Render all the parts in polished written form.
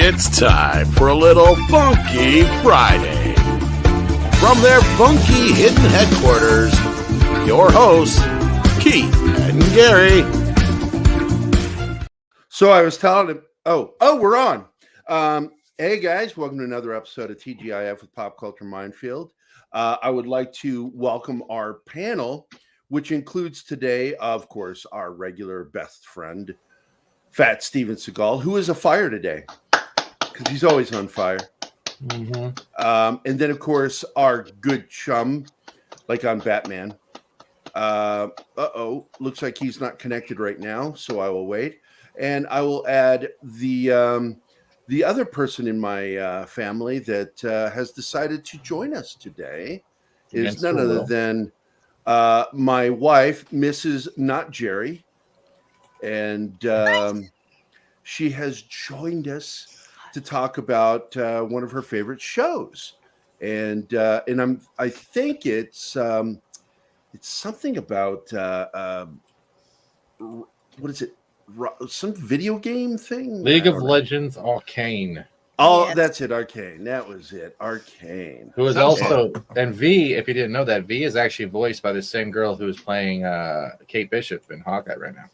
It's time for a little Funky Friday. From their funky hidden headquarters, your hosts, Keith and Gerry. So I was telling him, we're on. Hey guys, welcome to another episode of TGIF with Pop Culture Minefield. I would like to welcome our panel, which includes today, of course, our regular best friend, Fat Steven Seagal, who is a fire today, because he's always on fire. Mm-hmm. And then, of course, our good chum, like on Batman. Looks like he's not connected right now, so I will wait. And I will add the other person in my family that has decided to join us today is none other than my wife, Mrs. Not Gerry. And she has joined us to talk about one of her favorite shows. And I think it's something about what is it? Some video game thing? League of Legends Arcane. Oh, yes. That's it, Arcane. That was it, Arcane. Who is also, and V, if you didn't know that, V is actually voiced by the same girl who is playing Kate Bishop in Hawkeye right now.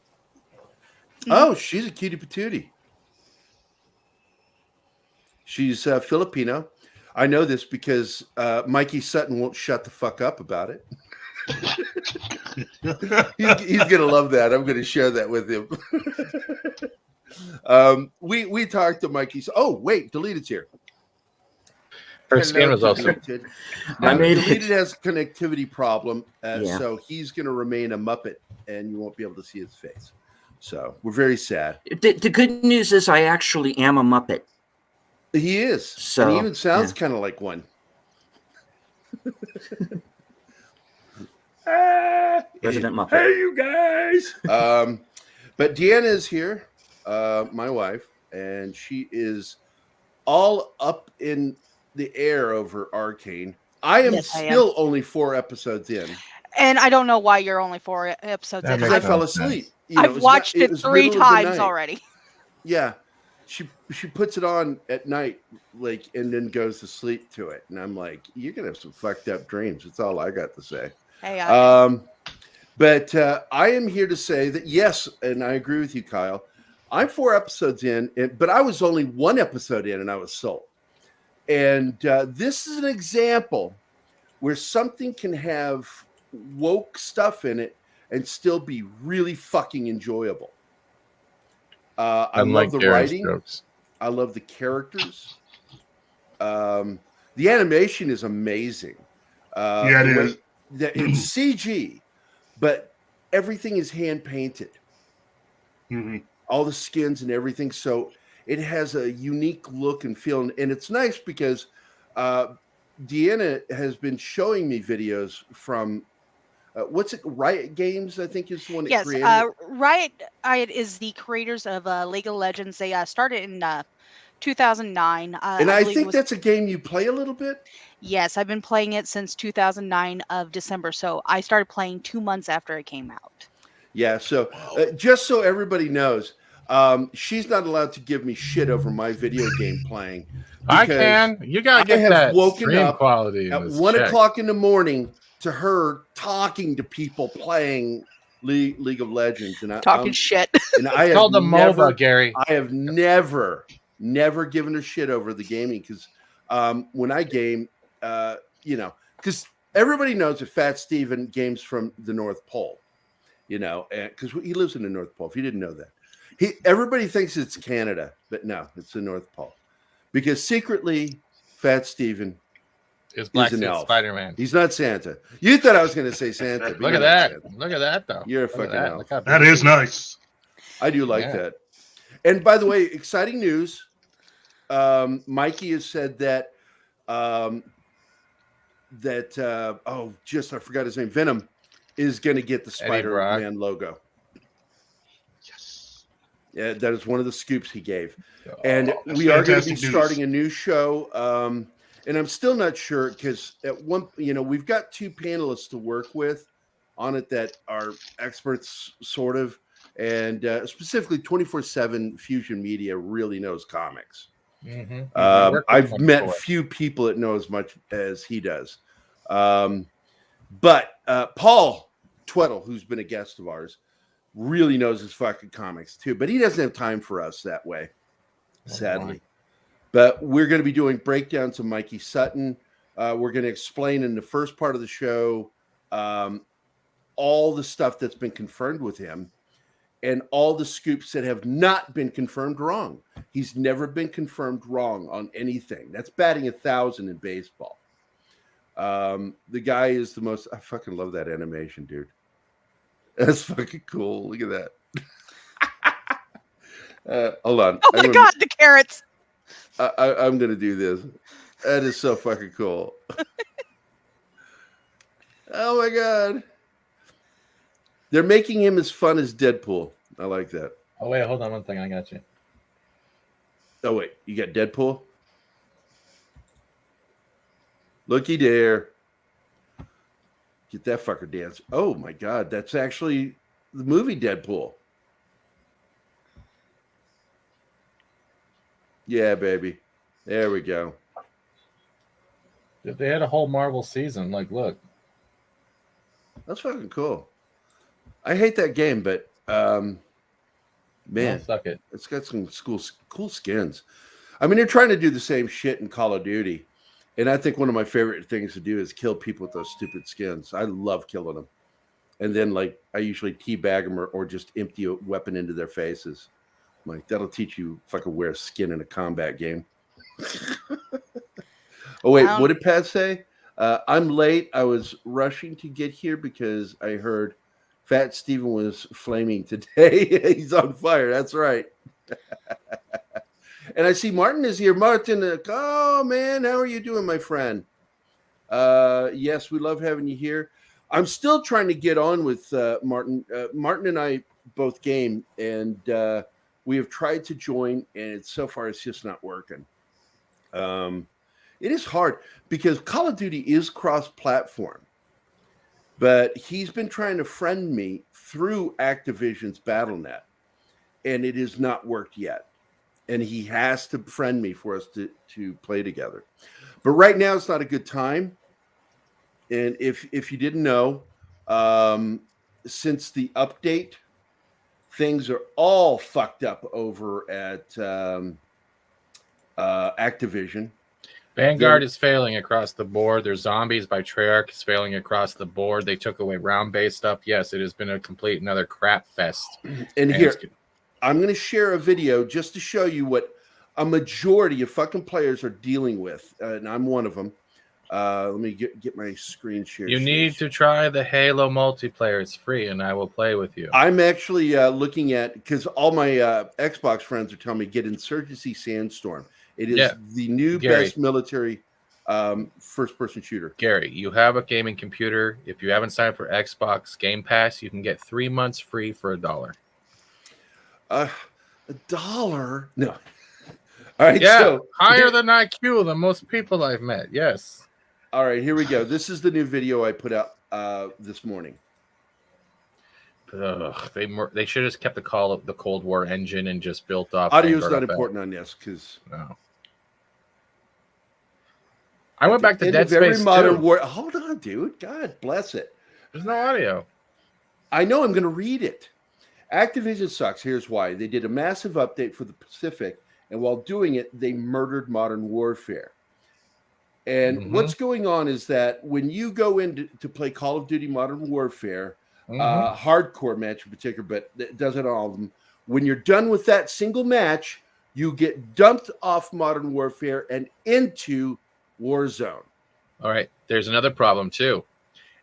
Oh, she's a cutie patootie. She's Filipino. I know this because Mikey Sutton won't shut the fuck up about it. he's gonna love that. I'm gonna share that with him. We talked to Mikey. Oh wait, Deleted's here. Her skin was also. Deleted has a connectivity problem, so he's gonna remain a Muppet, and you won't be able to see his face. So we're very sad. The good news is I actually am a Muppet. He is. So and he even sounds kind of like one. Resident Muppet. Hey, you guys. But Deanna is here, my wife, and she is all up in the air over Arcane. I am still only 4 episodes in. And I don't know why you're only 4 episodes in. Because I fell asleep. I've watched it 3 times already. Yeah. She puts it on at night, and then goes to sleep to it. And I'm like, you're going to have some fucked up dreams. That's all I got to say. Hey, but I am here to say that, yes, and I agree with you, Kyle. I'm 4 episodes in, but I was only 1 episode in, and I was sold. And this is an example where something can have woke stuff in it and still be really fucking enjoyable. I love the writing. Strokes. I love the characters. The animation is amazing. It is. It's CG, but everything is hand painted. Mm-hmm. All the skins and everything. So it has a unique look and feel. And it's nice because Deanna has been showing me videos from Riot Games, I think is the one that created it. Riot is the creators of League of Legends. They started in 2009. And I think that's a game you play a little bit? Yes, I've been playing it since 2009 of December. So I started playing 2 months after it came out. Yeah, so just so everybody knows, she's not allowed to give me shit over my video game playing. I can. You got to get that stream quality. At 1 o'clock in the morning to her talking to people playing League of Legends. And talking shit. And I called the MOBA, Gerry. I have never given her shit over the gaming because when I game, because everybody knows that Fat Steven games from the North Pole, because he lives in the North Pole. If you didn't know that, everybody thinks it's Canada, but no, it's the North Pole. Because secretly, Fat Steven is an elf. Spider-Man. He's not Santa. You thought I was going to say Santa. Look at that. Santa. Look at that, though. You're a fucking elf. That is nice. I do like that. And by the way, exciting news. Mikey has said that I forgot his name. Venom is going to get the Spider-Man logo. Yes. Yeah, that is one of the scoops he gave. And we are going to be starting a new show. And I'm still not sure because we've got 2 panelists to work with on it that are experts, sort of. And specifically 24/7 Fusion Media really knows comics. I've met few people that know as much as he does. But Paul Tweddle, who's been a guest of ours, really knows his fucking comics too. But he doesn't have time for us that way, sadly. But we're going to be doing breakdowns of Mikey Sutton. We're going to explain in the first part of the show all the stuff that's been confirmed with him and all the scoops that have not been confirmed wrong. He's never been confirmed wrong on anything. That's batting 1,000 in baseball. The guy is the most. I fucking love that animation, dude. That's fucking cool. Look at that. Hold on. Oh my God, the carrots. I'm going to do this. That is so fucking cool. Oh my God. They're making him as fun as Deadpool. I like that. Oh, wait, hold on one thing. I got you. Oh, wait. You got Deadpool? Looky there. Get that fucker dance. Oh my God. That's actually the movie Deadpool. Yeah, baby. There we go. They had a whole Marvel season. Like, look. That's fucking cool. I hate that game, but man, suck it. It's got some cool skins. I mean, they're trying to do the same shit in Call of Duty, and I think one of my favorite things to do is kill people with those stupid skins. I love killing them, and then like I usually teabag them or just empty a weapon into their faces. I'm like, that'll teach you fucking wear skin in a combat game. Oh wait, what did Pat say? I'm late. I was rushing to get here because I heard Fat Steven was flaming today. He's on fire. That's right. And I see Martin is here. Martin, oh man, how are you doing, my friend? Yes, we love having you here. I'm still trying to get on with Martin. Martin and I both game, and we have tried to join, and so far it's just not working. It is hard because Call of Duty is cross-platform, but he's been trying to friend me through Activision's BattleNet, and it has not worked yet. And he has to friend me for us to play together. But right now it's not a good time. And if you didn't know, since the update, things are all fucked up over at Activision. Vanguard is failing across the board. Their Zombies by Treyarch is failing across the board. They took away round-based stuff. Yes, it has been a complete another crap fest. And here, I'm going to share a video just to show you what a majority of fucking players are dealing with. And I'm one of them. Let me get my screen share. You need to try the Halo multiplayer. It's free, and I will play with you. I'm actually looking at, because all my Xbox friends are telling me, get Insurgency Sandstorm. It is the new best military first-person shooter. Gary, you have a gaming computer. If you haven't signed up for Xbox Game Pass, you can get 3 months free for $1. $1? No. All right. Yeah, so higher than IQ than most people I've met. Yes. All right, here we go. This is the new video I put out this morning. They should have just kept the Cold War engine and just built off. Audio's not important on this because no. I went back to Dead Space modern war. Hold on, dude. God bless it. There's no audio. I know. I'm going to read it. Activision sucks. Here's why. They did a massive update for the Pacific, and while doing it, they murdered Modern Warfare. And what's going on is that when you go in to play Call of Duty Modern Warfare, hardcore match in particular, but it doesn't all of them. When you're done with that single match, you get dumped off Modern Warfare and into Warzone. All right. There's another problem too.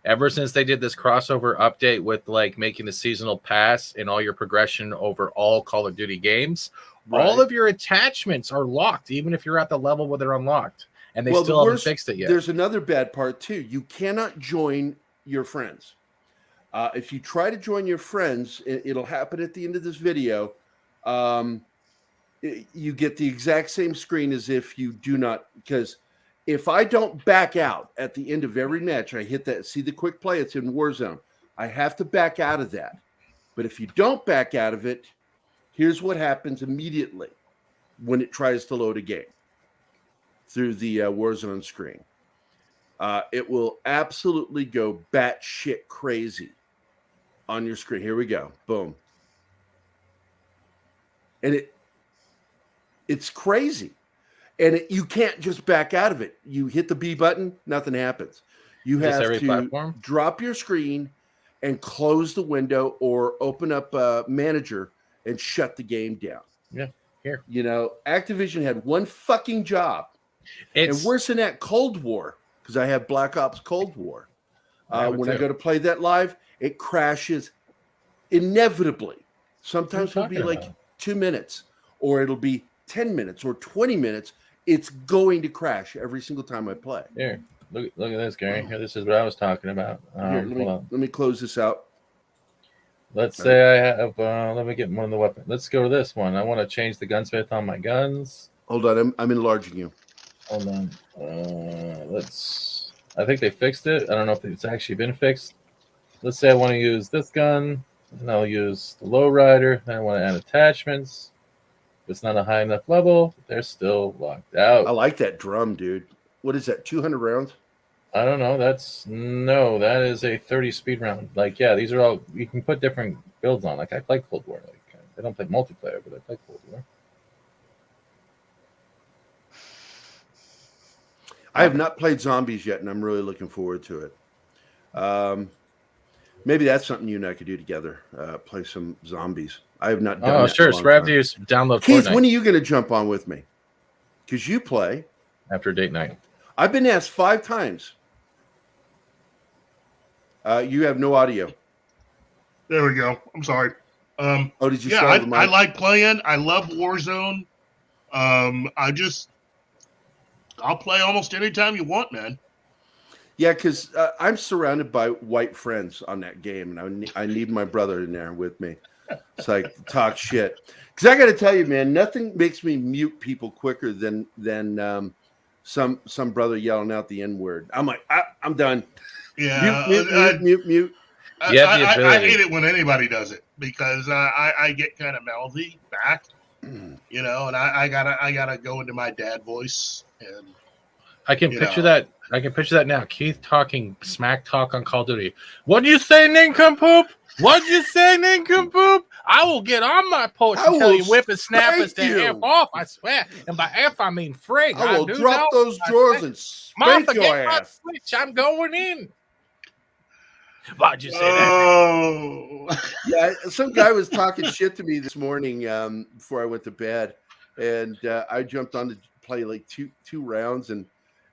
Ever since they did this crossover update with like making the seasonal pass and all your progression over all Call of Duty games, all of your attachments are locked, even if you're at the level where they're unlocked. And they still haven't fixed it yet. There's another bad part too. You cannot join your friends. If you try to join your friends, it'll happen at the end of this video. You get the exact same screen as if you do not, because if I don't back out at the end of every match, I hit that, see the quick play, it's in Warzone. I have to back out of that. But if you don't back out of it, here's what happens immediately when it tries to load a game. through the Warzone screen. It will absolutely go batshit crazy on your screen. Here we go. Boom. And it's crazy. And you can't just back out of it. You hit the B button, nothing happens. You have to platform? drop your screen and close the window or open up a manager and shut the game down. Yeah, here. You know, Activision had one fucking job. And worse than that, Cold War, because I have Black Ops Cold War. When I go to play that live, it crashes inevitably. Sometimes it'll be like 2 minutes, or it'll be 10 minutes or 20 minutes. It's going to crash every single time I play. Here, look at this, Gary. Here, this is what I was talking about. Here, let me close this out. Let's say I have. Let me get one of the weapons. Let's go to this one. I want to change the gunsmith on my guns. Hold on, I'm enlarging you. Hold on. I think they fixed it. I don't know if it's actually been fixed. Let's say I want to use this gun, and I'll use the lowrider. Then I want to add attachments. If it's not a high enough level, they're still locked out. I like that drum, dude. What is that? 200 rounds? I don't know. That is a 30 speed round. Like, yeah, these are all. You can put different builds on. Like, I play Cold War. Like, I don't play multiplayer, but I play Cold War. I have not played zombies yet, and I'm really looking forward to it. Maybe that's something you and I could do together. Play some zombies. I have not done that. Oh, sure. Scrap to download Keith, Fortnite. when are you going to jump on with me? Because you play. After date night. I've been asked 5 times. You have no audio. There we go. I'm sorry. Did you? Yeah, I like playing. I love Warzone. I'll play almost anytime you want, man. Yeah, because I'm surrounded by white friends on that game, and I need my brother in there with me. It's like talk shit. Because I got to tell you, man, nothing makes me mute people quicker than some brother yelling out the N word. I'm like, I'm done. Yeah, mute. I hate it when anybody does it because I get kind of mouthy back, you know, and I gotta go into my dad voice. And I can picture that. I can picture that now. Keith talking smack talk on Call of Duty. What'd you say, nincompoop? What'd you say, nincompoop? I will get on my porch and tell you whippersnappers to F off, I swear. And by F, I mean frig. I will drop those drawers and spank Martha, your get my ass. switch. I'm going in. Why'd you say that? Yeah, some guy was talking shit to me this morning before I went to bed, and I jumped on to play like two rounds, and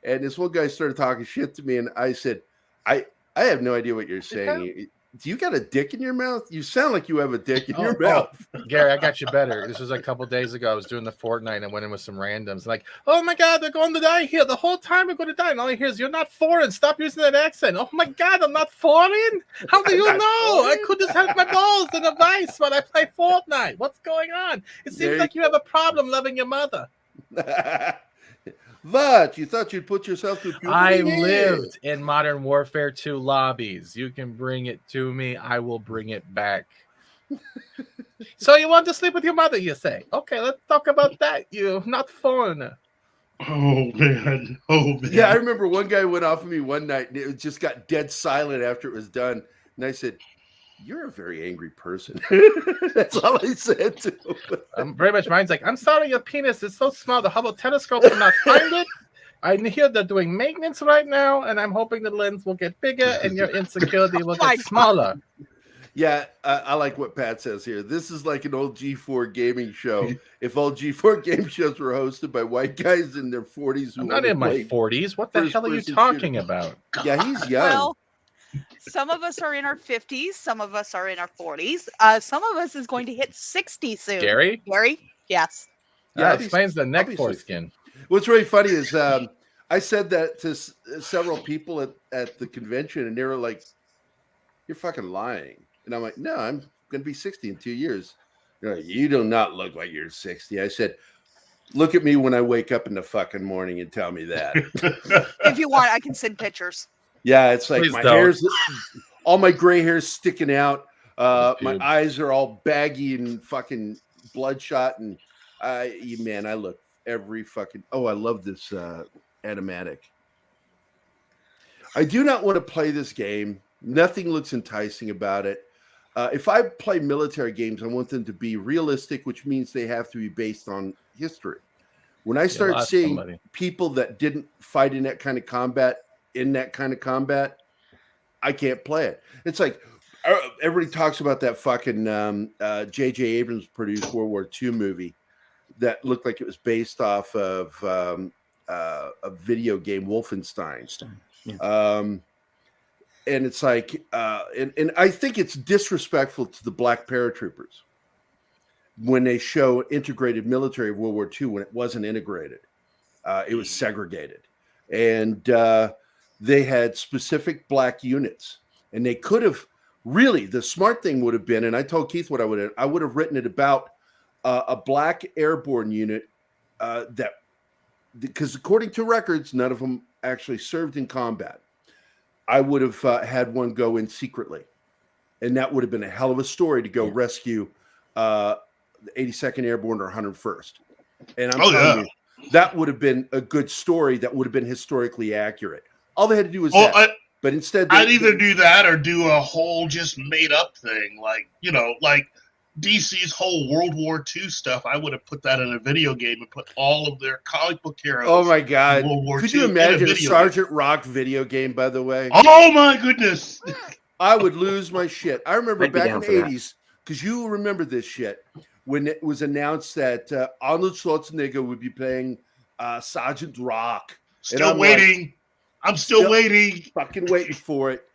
this one guy started talking shit to me, and I said, I have no idea what you're saying. Do you got a dick in your mouth? You sound like you have a dick in your mouth. Gary, I got you better. This was like a couple days ago. I was doing the Fortnite and I went in with some randoms. Like, oh my God, they're going to die here. The whole time we're going to die. And all I hear is, you're not foreign. Stop using that accent. Oh my God, I'm not foreign? How do you know? I could just have my balls in a vice while I play Fortnite. What's going on? It seems like you have a problem loving your mother. But you thought you'd put yourself through puberty? I lived in Modern Warfare 2 lobbies. You can bring it to me. I will bring it back. So you want to sleep with your mother, you say? Okay, let's talk about that. You're not foreigner. Oh, man. Yeah, I remember one guy went off of me one night, and it just got dead silent after it was done. And I said, you're a very angry person. That's all I said to him. Very much mine's like, I'm sorry, your penis is so small. The Hubble telescope cannot find it. I hear they're doing maintenance right now, and I'm hoping the lens will get bigger and your insecurity will get smaller. Yeah, I like what Pat says here. This is like an old G4 gaming show. If all G4 game shows were hosted by white guys in their 40s. I'm not in my 40s. What the hell are you talking about? Yeah, he's young. Well, some of us are in our 50s. Some of us are in our 40s. Some of us is going to hit 60 soon. Gary? Yes. Yeah, explains the neck foreskin. What's really funny is I said that to several people at the convention, and they were like, you're fucking lying. And I'm like, no, I'm going to be 60 in 2 years. They're like, you do not look like you're 60. I said, look at me when I wake up in the fucking morning and tell me that. If you want, I can send pictures. Yeah, it's like my hair's, all my gray hair's sticking out. My eyes are all baggy and fucking bloodshot. And man, I look every fucking. Oh, I love this animatic. I do not want to play this game. Nothing looks enticing about it. If I play military games, I want them to be realistic, which means they have to be based on history. When I start seeing people that didn't fight in that kind of combat, I can't play it. It's like everybody talks about that fucking J.J. Abrams produced World War II movie that looked like it was based off of a video game, Wolfenstein. Yeah. And it's like, and I think it's disrespectful to the black paratroopers when they show integrated military of World War II when it wasn't integrated. It was segregated. And they had specific black units. And they could have really, the smart thing would have been, and I told Keith what I would have written it about a black airborne unit that, because according to records, none of them actually served in combat. I would have had one go in secretly, and that would have been a hell of a story to go rescue the 82nd Airborne or 101st. And I'm telling you, that would have been a good story that would have been historically accurate. All they had to do was but instead I'd either do that or do a whole just made up thing, like DC's whole World War II stuff. I would have put that in a video game and put all of their comic book heroes. Oh my God! Could you imagine a Sergeant Rock video game? By the way, oh my goodness, I would lose my shit. I remember back in the '80s, because you remember this shit when it was announced that Arnold Schwarzenegger would be playing Sergeant Rock. Still waiting. I'm still waiting. Fucking waiting for it.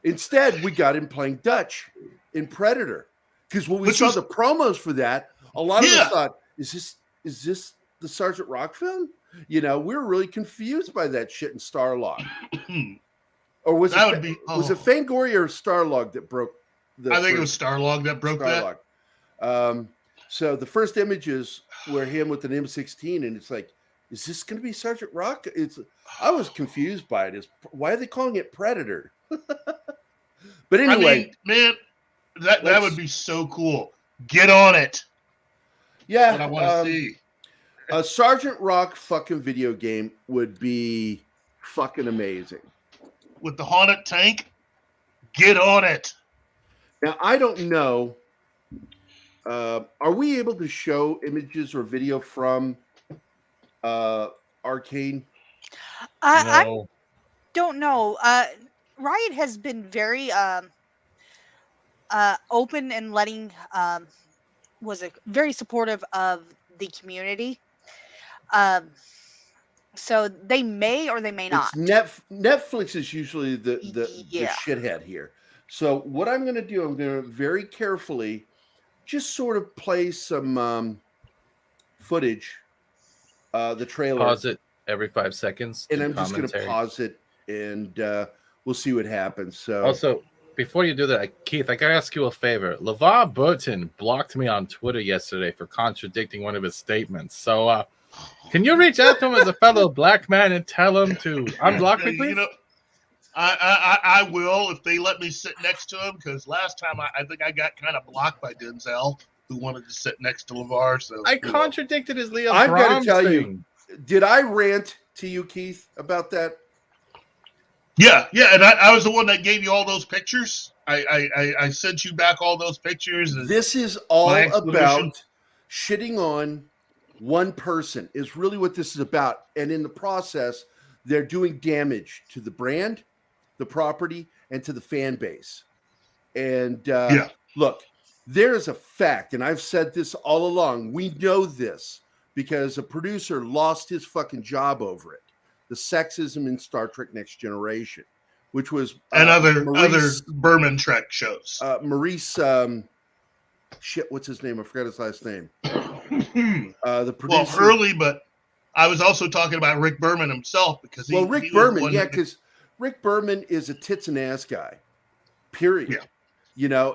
Instead, we got him playing Dutch in Predator. Because when we saw the promos for that, a lot of us thought, is this the Sergeant Rock film? We were really confused by that shit in Starlog. Or was it Fangoria or Starlog that broke I think it was Starlog that broke that. So the first images were him with an M16, and it's like, is this going to be Sergeant Rock? I was confused by it. Why are they calling it Predator? But anyway, man, that would be so cool. Get on it. Yeah, what I want to see. A Sergeant Rock fucking video game would be fucking amazing. With the haunted tank, get on it. Now I don't know. Are we able to show images or video from Arcane? I don't know. Riot has been very open and letting very supportive of the community. So they may or they may not. Netflix is usually the shithead here. So what I'm going to do, I'm going to very carefully just sort of play some footage, the trailer. Pause it every 5 seconds. And I'm just going to pause it, and we'll see what happens. So also, before you do that, Keith, I got to ask you a favor. LeVar Burton blocked me on Twitter yesterday for contradicting one of his statements. So can you reach out to him as a fellow black man and tell him to unblock me, please? I will if they let me sit next to him, because last time I think I got kind of blocked by Denzel, who wanted to sit next to LeVar. So I contradicted his Leo. I've got to tell you, did I rant to you, Keith, about that? Yeah, and I was the one that gave you all those pictures. I sent you back all those pictures. This is all about shitting on one person is really what this is about. And in the process, they're doing damage to the brand, the property, and to the fan base. And look, there is a fact, and I've said this all along. We know this because a producer lost his fucking job over it. The sexism in Star Trek Next Generation, which was and other Berman Trek shows. Maurice, what's his name? I forgot his last name. The producer. Well, Hurley, but I was also talking about Rick Berman himself because Rick Berman, because Rick Berman is a tits and ass guy. Period. Yeah.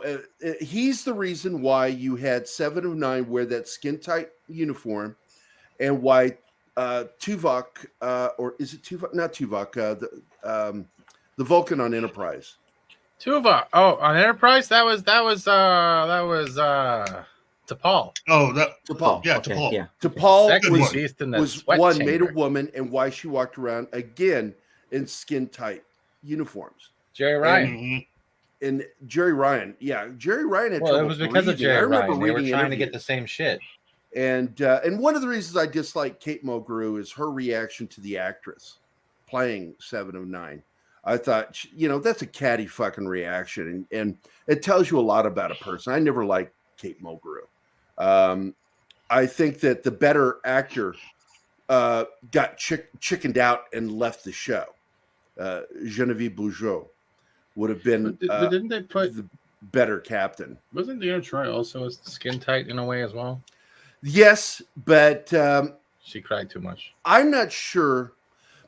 He's the reason why you had 7 of 9 wear that skin tight uniform, and why Tuvok, or is it Tuvok? Not Tuvok. The Vulcan on Enterprise. Tuvok. Oh, on Enterprise, that was Paul. Oh, that To Paul. yeah, Okay, to Paul. yeah. To Paul Sexy was, beast in the was sweat one, made a chamber. woman, and why she walked around again in skin-tight uniforms. Jerry Ryan. Mhm. And Gerry Ryan, Gerry Ryan had Well, it trouble was because of breathing. I Jerry remember Ryan. They were reading trying to get the interviews. same shit. And one of the reasons I dislike Kate Mulgrew is her reaction to the actress playing 7 of 9. I thought, that's a catty fucking reaction, and it tells you a lot about a person. I never liked Kate Mulgrew. I think that the better actor got chickened out and left the show. Genevieve Bujold would have been But didn't they put? the better captain. Wasn't Deanna Troy also skin tight in a way as well? Yes, but She cried too much. I'm not sure,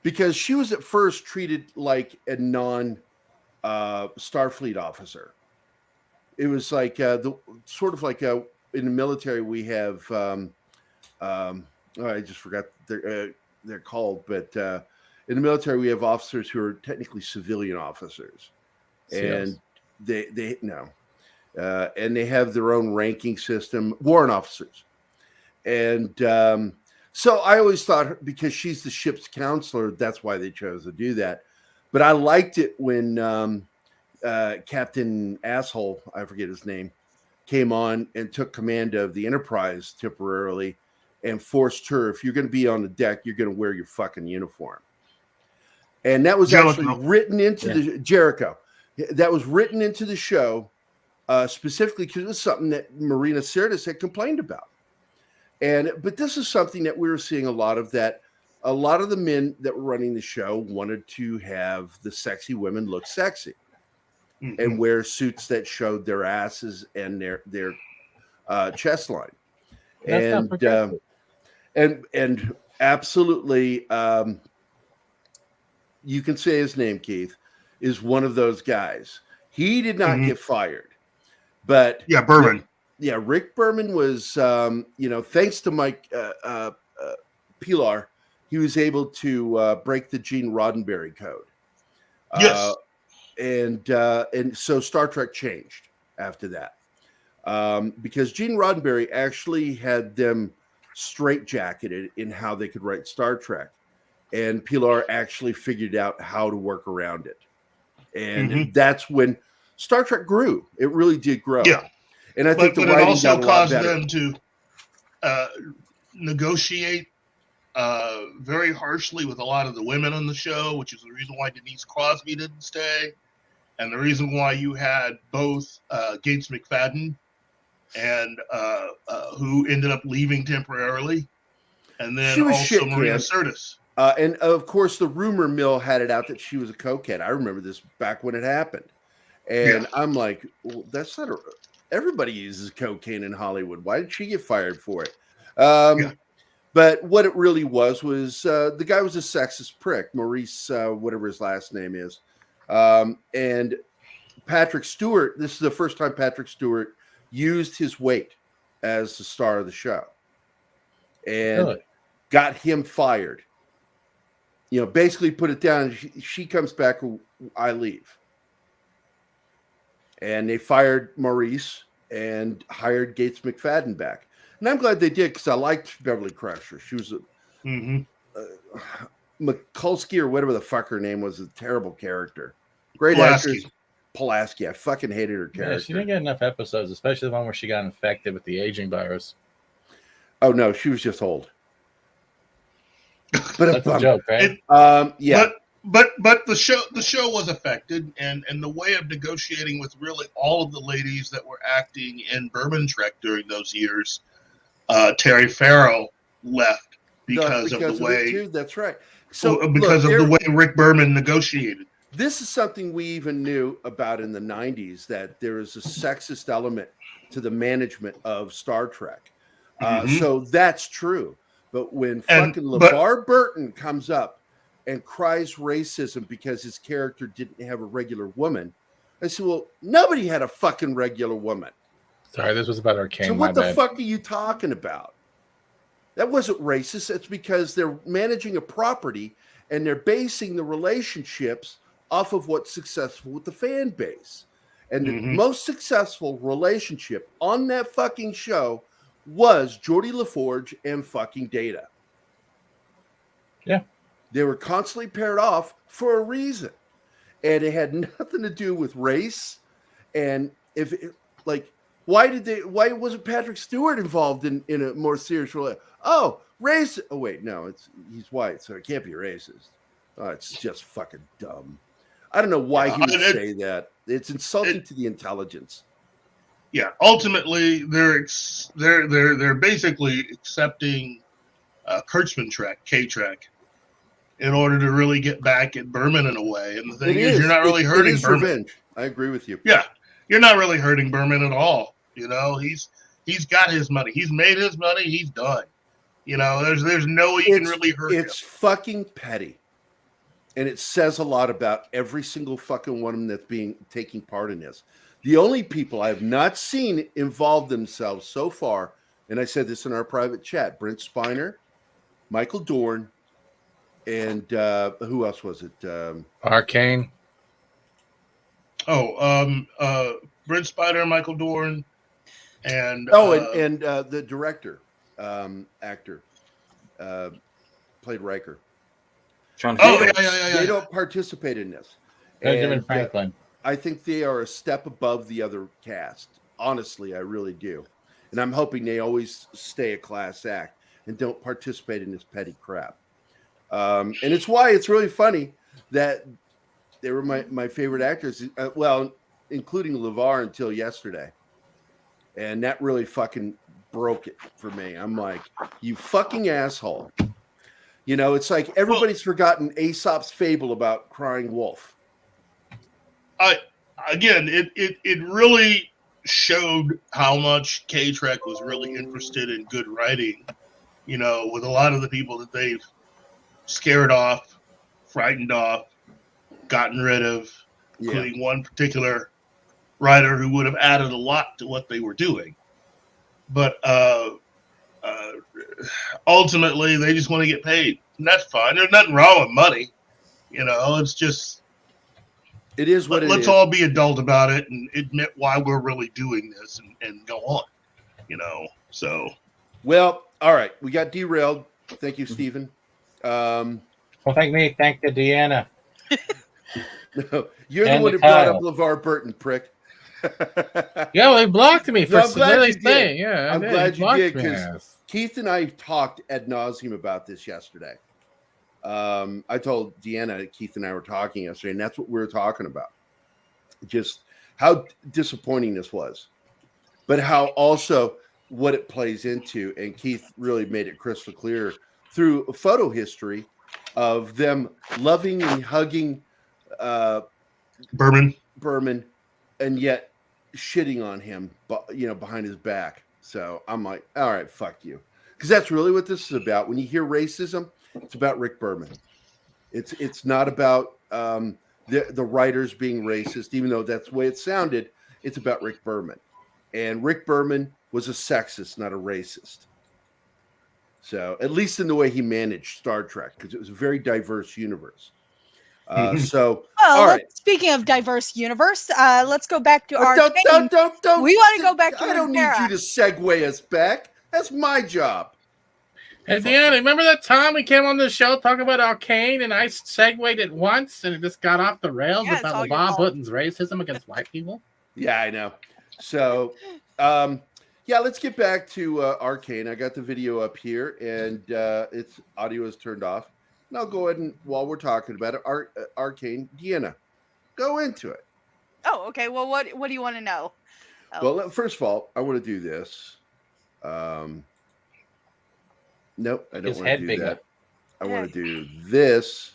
because she was at first treated like a non Starfleet officer. It was like the sort of like in the military we have I just forgot they're called, but in the military we have officers who are technically civilian officers, and they no, and they have their own ranking system, warrant officers, and so I always thought because she's the ship's counselor, that's why they chose to do that. But I liked it when Captain Asshole, I forget his name, came on and took command of the Enterprise temporarily and forced her, if you're going to be on the deck, you're going to wear your fucking uniform. And that was actually written into the Jericho. That was written into the show specifically because it was something that Marina Sirtis had complained about. But this is something that we were seeing a lot of, that a lot of the men that were running the show wanted to have the sexy women look sexy and wear suits that showed their asses and their chest line. And absolutely, you can say his name, Keith, is one of those guys. He did not get fired, but Berman. Rick Berman was, thanks to Mike Pilar, he was able to break the Gene Roddenberry code. Yes. And so Star Trek changed after that, because Gene Roddenberry actually had them straitjacketed in how they could write Star Trek, and Pilar actually figured out how to work around it, and that's when Star Trek grew. It really did grow. Yeah, and I think but the it writing also got a lot caused better. them to negotiate very harshly with a lot of the women on the show, which is the reason why Denise Crosby didn't stay, and the reason why you had both Gates McFadden and who ended up leaving temporarily, and then also Marina Sirtis. And of course, the rumor mill had it out that she was a cokehead. I remember this back when it happened, and I'm like, well, that's not everybody uses cocaine in Hollywood. Why did she get fired for it? But what it really was the guy was a sexist prick, Maurice, whatever his last name is, and Patrick Stewart. This is the first time Patrick Stewart used his weight as the star of the show, and got him fired. Basically put it down. She comes back, I leave. And they fired Maurice and hired Gates McFadden back. And I'm glad they did, because I liked Beverly Crusher. She was Mikulski or whatever the fuck her name was, a terrible character. Great actress. Pulaski. I fucking hated her character. Yeah, she didn't get enough episodes, especially the one where she got infected with the aging virus. Oh, no, she was just old. But that's a joke, right? But the show was affected, and the way of negotiating with really all of the ladies that were acting in Bourbon Trek during those years, Terry Farrell left because of the way. That's right. So because of the way Rick Berman negotiated. This is something we even knew about in the 90s, that there is a sexist element to the management of Star Trek. So that's true. But when fucking LeVar Burton comes up and cries racism because his character didn't have a regular woman, I said, well, nobody had a fucking regular woman. Sorry, this was about Arcane. So what the fuck are you talking about? That wasn't racist. It's because they're managing a property and they're basing the relationships off of what's successful with the fan base. And the most successful relationship on that fucking show was Geordie LaForge and fucking Data. Yeah. They were constantly paired off for a reason. And it had nothing to do with race. And why wasn't Patrick Stewart involved in a more serious role? Oh, race. Oh, wait, no, he's white, so it can't be racist. Oh, it's just fucking dumb. I don't know why he would say that. It's insulting to the intelligence. Yeah, ultimately, they're basically accepting Kurtzman K-Track in order to really get back at Berman in a way. And the thing is, you're not really hurting Berman. Revenge. I agree with you. Yeah, you're not really hurting Berman at all. You know, he's got his money. He's made his money. He's done. You know, there's no way you can really hurt him. It's fucking petty. And it says a lot about every single fucking one of them that's taking part in this. The only people I have not seen involve themselves so far, and I said this in our private chat, Brent Spiner, Michael Dorn, and who else was it? Arcane. Brent Spiner, Michael Dorn, and the director, actor, played Riker. John They don't participate in this. Benjamin Franklin. I think they are a step above the other cast. Honestly, I really do. And I'm hoping they always stay a class act and don't participate in this petty crap. And it's why it's really funny that they were my favorite actors, including LeVar until yesterday. And that really fucking broke it for me. I'm like, you fucking asshole. You know, it's like everybody's forgotten Aesop's fable about crying wolf. It really showed how much K-Track was really interested in good writing, you know, with a lot of the people that they've scared off, frightened off, gotten rid of, including one particular writer who would have added a lot to what they were doing. But ultimately, they just want to get paid. And that's fine. There's nothing wrong with money. You know, it's just... It is what it is. Let's all be adult about it and admit why we're really doing this and go on, you know. So, well, all right, we got derailed. Thank you, Stephen. Well, thank me. Thank the Deanna. No, you're the one who brought up LeVar Burton, prick. Yeah, well, they blocked me for I'm glad you saying. did. Yeah, I'm glad you did because because Keith and I talked ad nauseum about this yesterday. I told Deanna, Keith and I were talking yesterday, and that's what we were talking about. Just how disappointing this was, but how also what it plays into. And Keith really made it crystal clear through a photo history of them loving and hugging Berman, and yet shitting on him, you know, behind his back. So I'm like, all right, fuck you. Because that's really what this is about. When you hear racism, it's about Rick Berman. It's not about the writers being racist, even though that's the way it sounded. It's about Rick Berman. And Rick Berman was a sexist, not a racist. So at least in the way he managed Star Trek, because it was a very diverse universe. So, all right. Speaking of diverse universe, let's go back to Arcane. Don't. We want to go back to I don't need you to segue us back. That's my job. Hey, Deanna, remember that time we came on the show talking about Arcane and I segued it once and it just got off the rails about LeVar Burton's racism against white people? Yeah, I know. So, let's get back to Arcane. I got the video up here and its audio is turned off. And I'll go ahead and, while we're talking about it, Arcane, Deanna, go into it. Oh, okay. Well, what do you want to know? Well, first of all, I want to do this. Nope, I don't want to do that. I want to do this.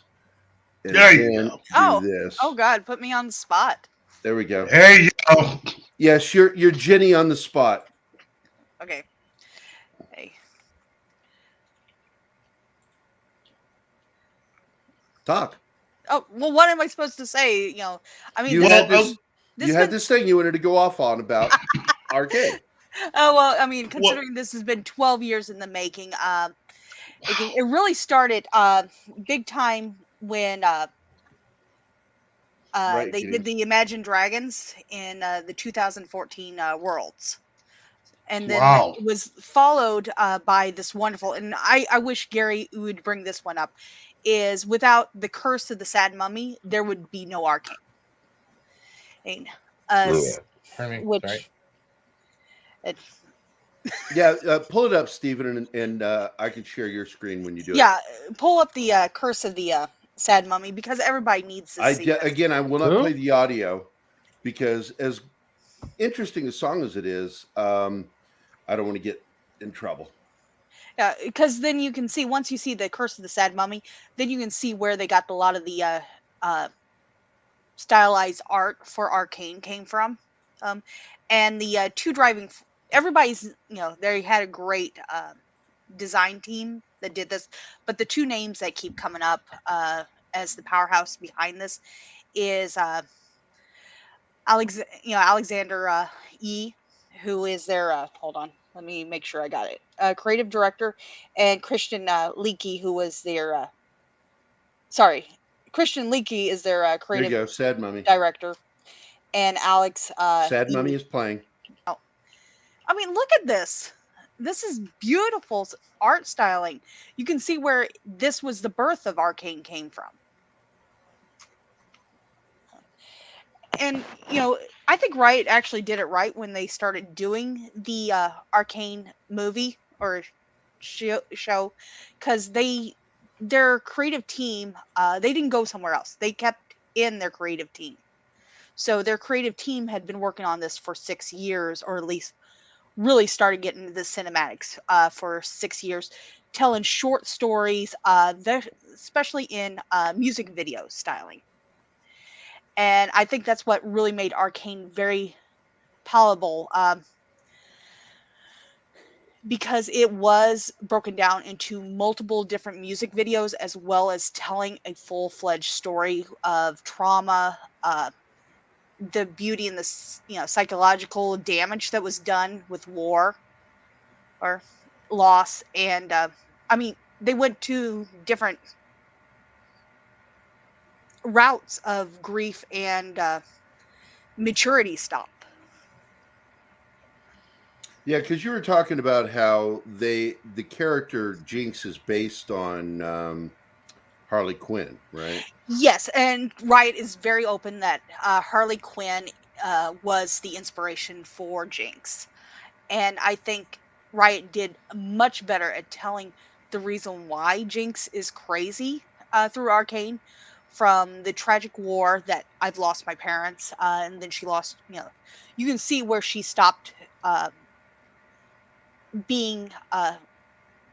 And there you go. This. Oh God, put me on the spot. There we go. There you go. Yes, you're Jenny on the spot. Okay. Hey. Talk. Oh well, what am I supposed to say? You know, I mean, you had this thing you wanted to go off on about Arcane. Oh well, I mean, considering this has been 12 years in the making, it really started big time when they did the Imagine Dragons in the 2014 Worlds, And then Wow. it was followed by this wonderful, and I wish Gary would bring this one up, is without the Curse of the Sad Mummy, there would be no Arcane. Pardon me. Which Sorry. Yeah, pull it up, Stephen, and I can share your screen when you do it. Yeah, pull up the Curse of the Sad Mummy, because everybody needs to see this. Again, I will not play the audio because as interesting a song as it is, I don't want to get in trouble. Yeah, because then you can see, once you see the Curse of the Sad Mummy, then you can see where they got a lot of the stylized art for Arcane came from. And the two driving, everybody's, they had a great design team that did this, but the two names that keep coming up as the powerhouse behind this is Alexander E, who is their hold on, let me make sure I got it, creative director, and Christian Leakey, who was their Christian Leakey is their There you creative go, Sad Mummy. director, and Alex Sad E. Mummy is playing. I mean, look at this. This is beautiful art styling. You can see where this was the birth of Arcane came from. And, I think Riot actually did it right when they started doing the Arcane movie or show, because their creative team, they didn't go somewhere else. They kept in their creative team. So their creative team had been working on this for 6 years, or at least really started getting into the cinematics for 6 years, telling short stories, especially in music video styling. And I think that's what really made Arcane very palatable, because it was broken down into multiple different music videos, as well as telling a full-fledged story of trauma, the beauty and the psychological damage that was done with war or loss. And they went to different routes of grief and maturity stop. Yeah, because you were talking about how the character Jinx is based on Harley Quinn, right? Yes, and Riot is very open that Harley Quinn was the inspiration for Jinx. And I think Riot did much better at telling the reason why Jinx is crazy through Arcane, from the tragic war that I've lost my parents, and then she lost, you can see where she stopped being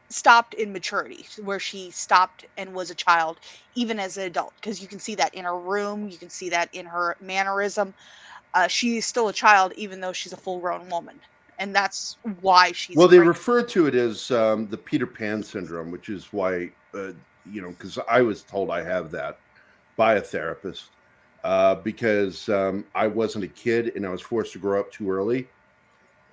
stopped in maturity, where she stopped and was a child even as an adult, because you can see that in her room, you can see that in her mannerism. She's still a child even though she's a full-grown woman, and that's why she's they great. refer to it as the Peter Pan syndrome, which is why because I was told I have that by a therapist, because I wasn't a kid and I was forced to grow up too early.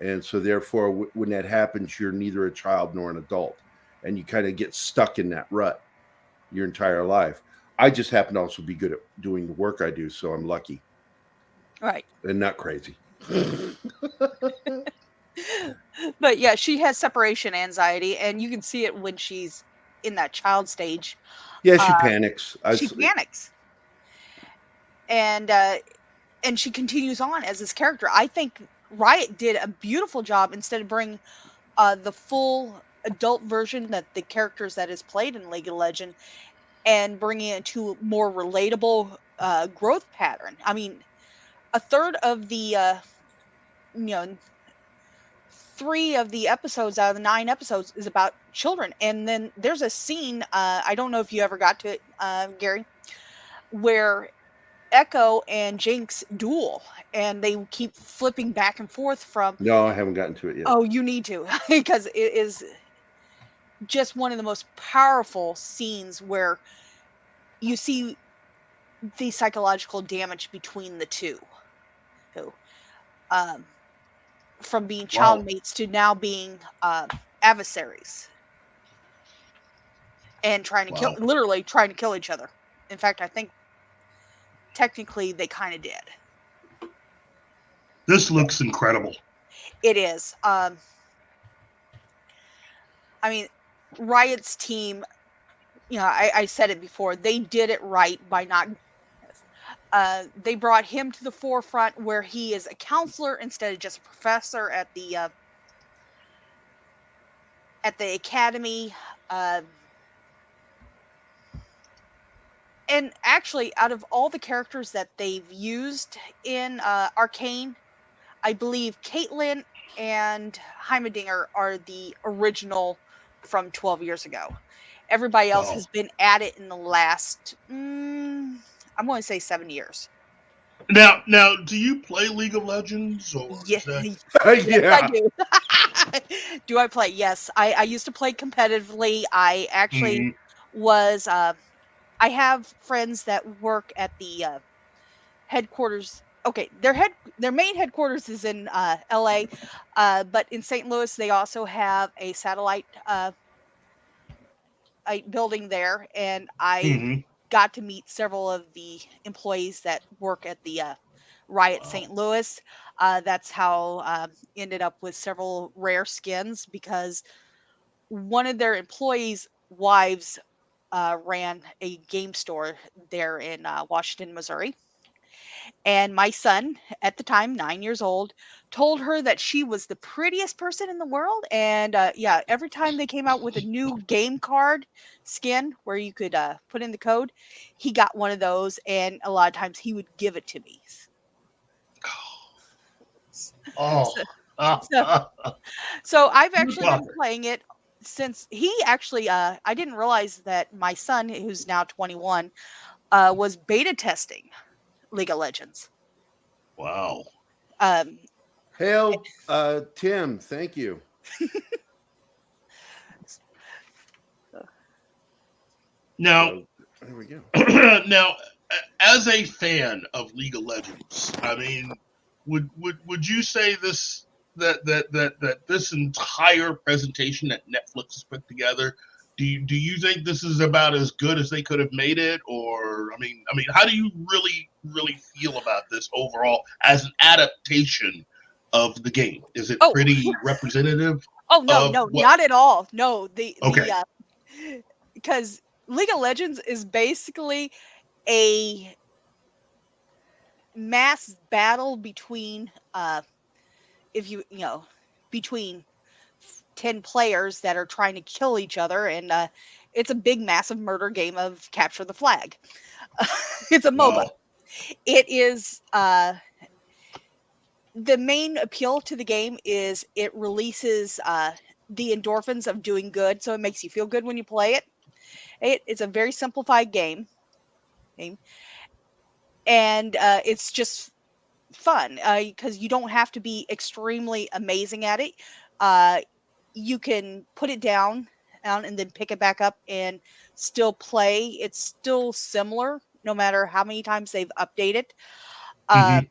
And so therefore, when that happens, you're neither a child nor an adult. And you kind of get stuck in that rut your entire life. I just happen to also be good at doing the work I do, so I'm lucky. Right. And not crazy. But yeah, she has separation anxiety, and you can see it when she's in that child stage. Yeah, she panics. She panics. And she continues on as this character. I think Riot did a beautiful job, instead of bringing the full adult version that the characters that is played in League of Legends, and bringing it to a more relatable growth pattern. I mean, a third of the 3 of the episodes out of the 9 episodes is about children. And then there's a scene, I don't know if you ever got to it, Gary, where Echo and Jinx duel, and they keep flipping back and forth from... No, I haven't gotten to it yet. Oh, you need to, because it is just one of the most powerful scenes where you see the psychological damage between the two, who from being child mates to now being adversaries, and trying to literally trying to kill each other. In fact, I think technically they kind of did. This looks incredible. It is. I mean, Riot's team, I said it before, they did it right by not. They brought him to the forefront where he is a counselor instead of just a professor at the academy. And actually, out of all the characters that they've used in Arcane, I believe Caitlyn and Heimerdinger are the original from 12 years ago. Everybody else Wow. has been at it in the last, I'm going to say 7 years. Now, do you play League of Legends, or Yeah, is that... yes, Yeah. I do. Do I play? Yes, I used to play competitively. I actually Mhm. was. I have friends that work at the headquarters. Okay, their main headquarters is in LA, but in St. Louis they also have a satellite a building there, and I Mhm. got to meet several of the employees that work at the Riot Wow. St. Louis. That's how ended up with several rare skins because one of their employees' wives ran a game store there in Washington, Missouri. And my son, at the time, 9 years old, told her that she was the prettiest person in the world. And yeah, every time they came out with a new game card skin where you could put in the code, he got one of those. And a lot of times he would give it to me. Oh. So, so, so I've actually been playing it since he actually, I didn't realize that my son, who's now 21, was beta testing League of Legends. Wow. Hail, Tim. Thank you. Now, So, there we go. now, as a fan of League of Legends, I mean, would you say that this entire presentation that Netflix has put together, do you think this is about as good as they could have made it? Or I mean, how do you really feel about this overall as an adaptation of the game? Is it pretty representative? Oh no, not at all. No, Okay. Because League of Legends is basically a mass battle between between 10 players that are trying to kill each other, and it's a big massive murder game of capture the flag. It's a MOBA. Wow. It is the main appeal to the game is it releases the endorphins of doing good, so it makes you feel good when you play it. It's a very simplified game, and it's just fun because you don't have to be extremely amazing at it. You can put it down and then pick it back up and still play. It's still similar no matter how many times they've updated. Mhm.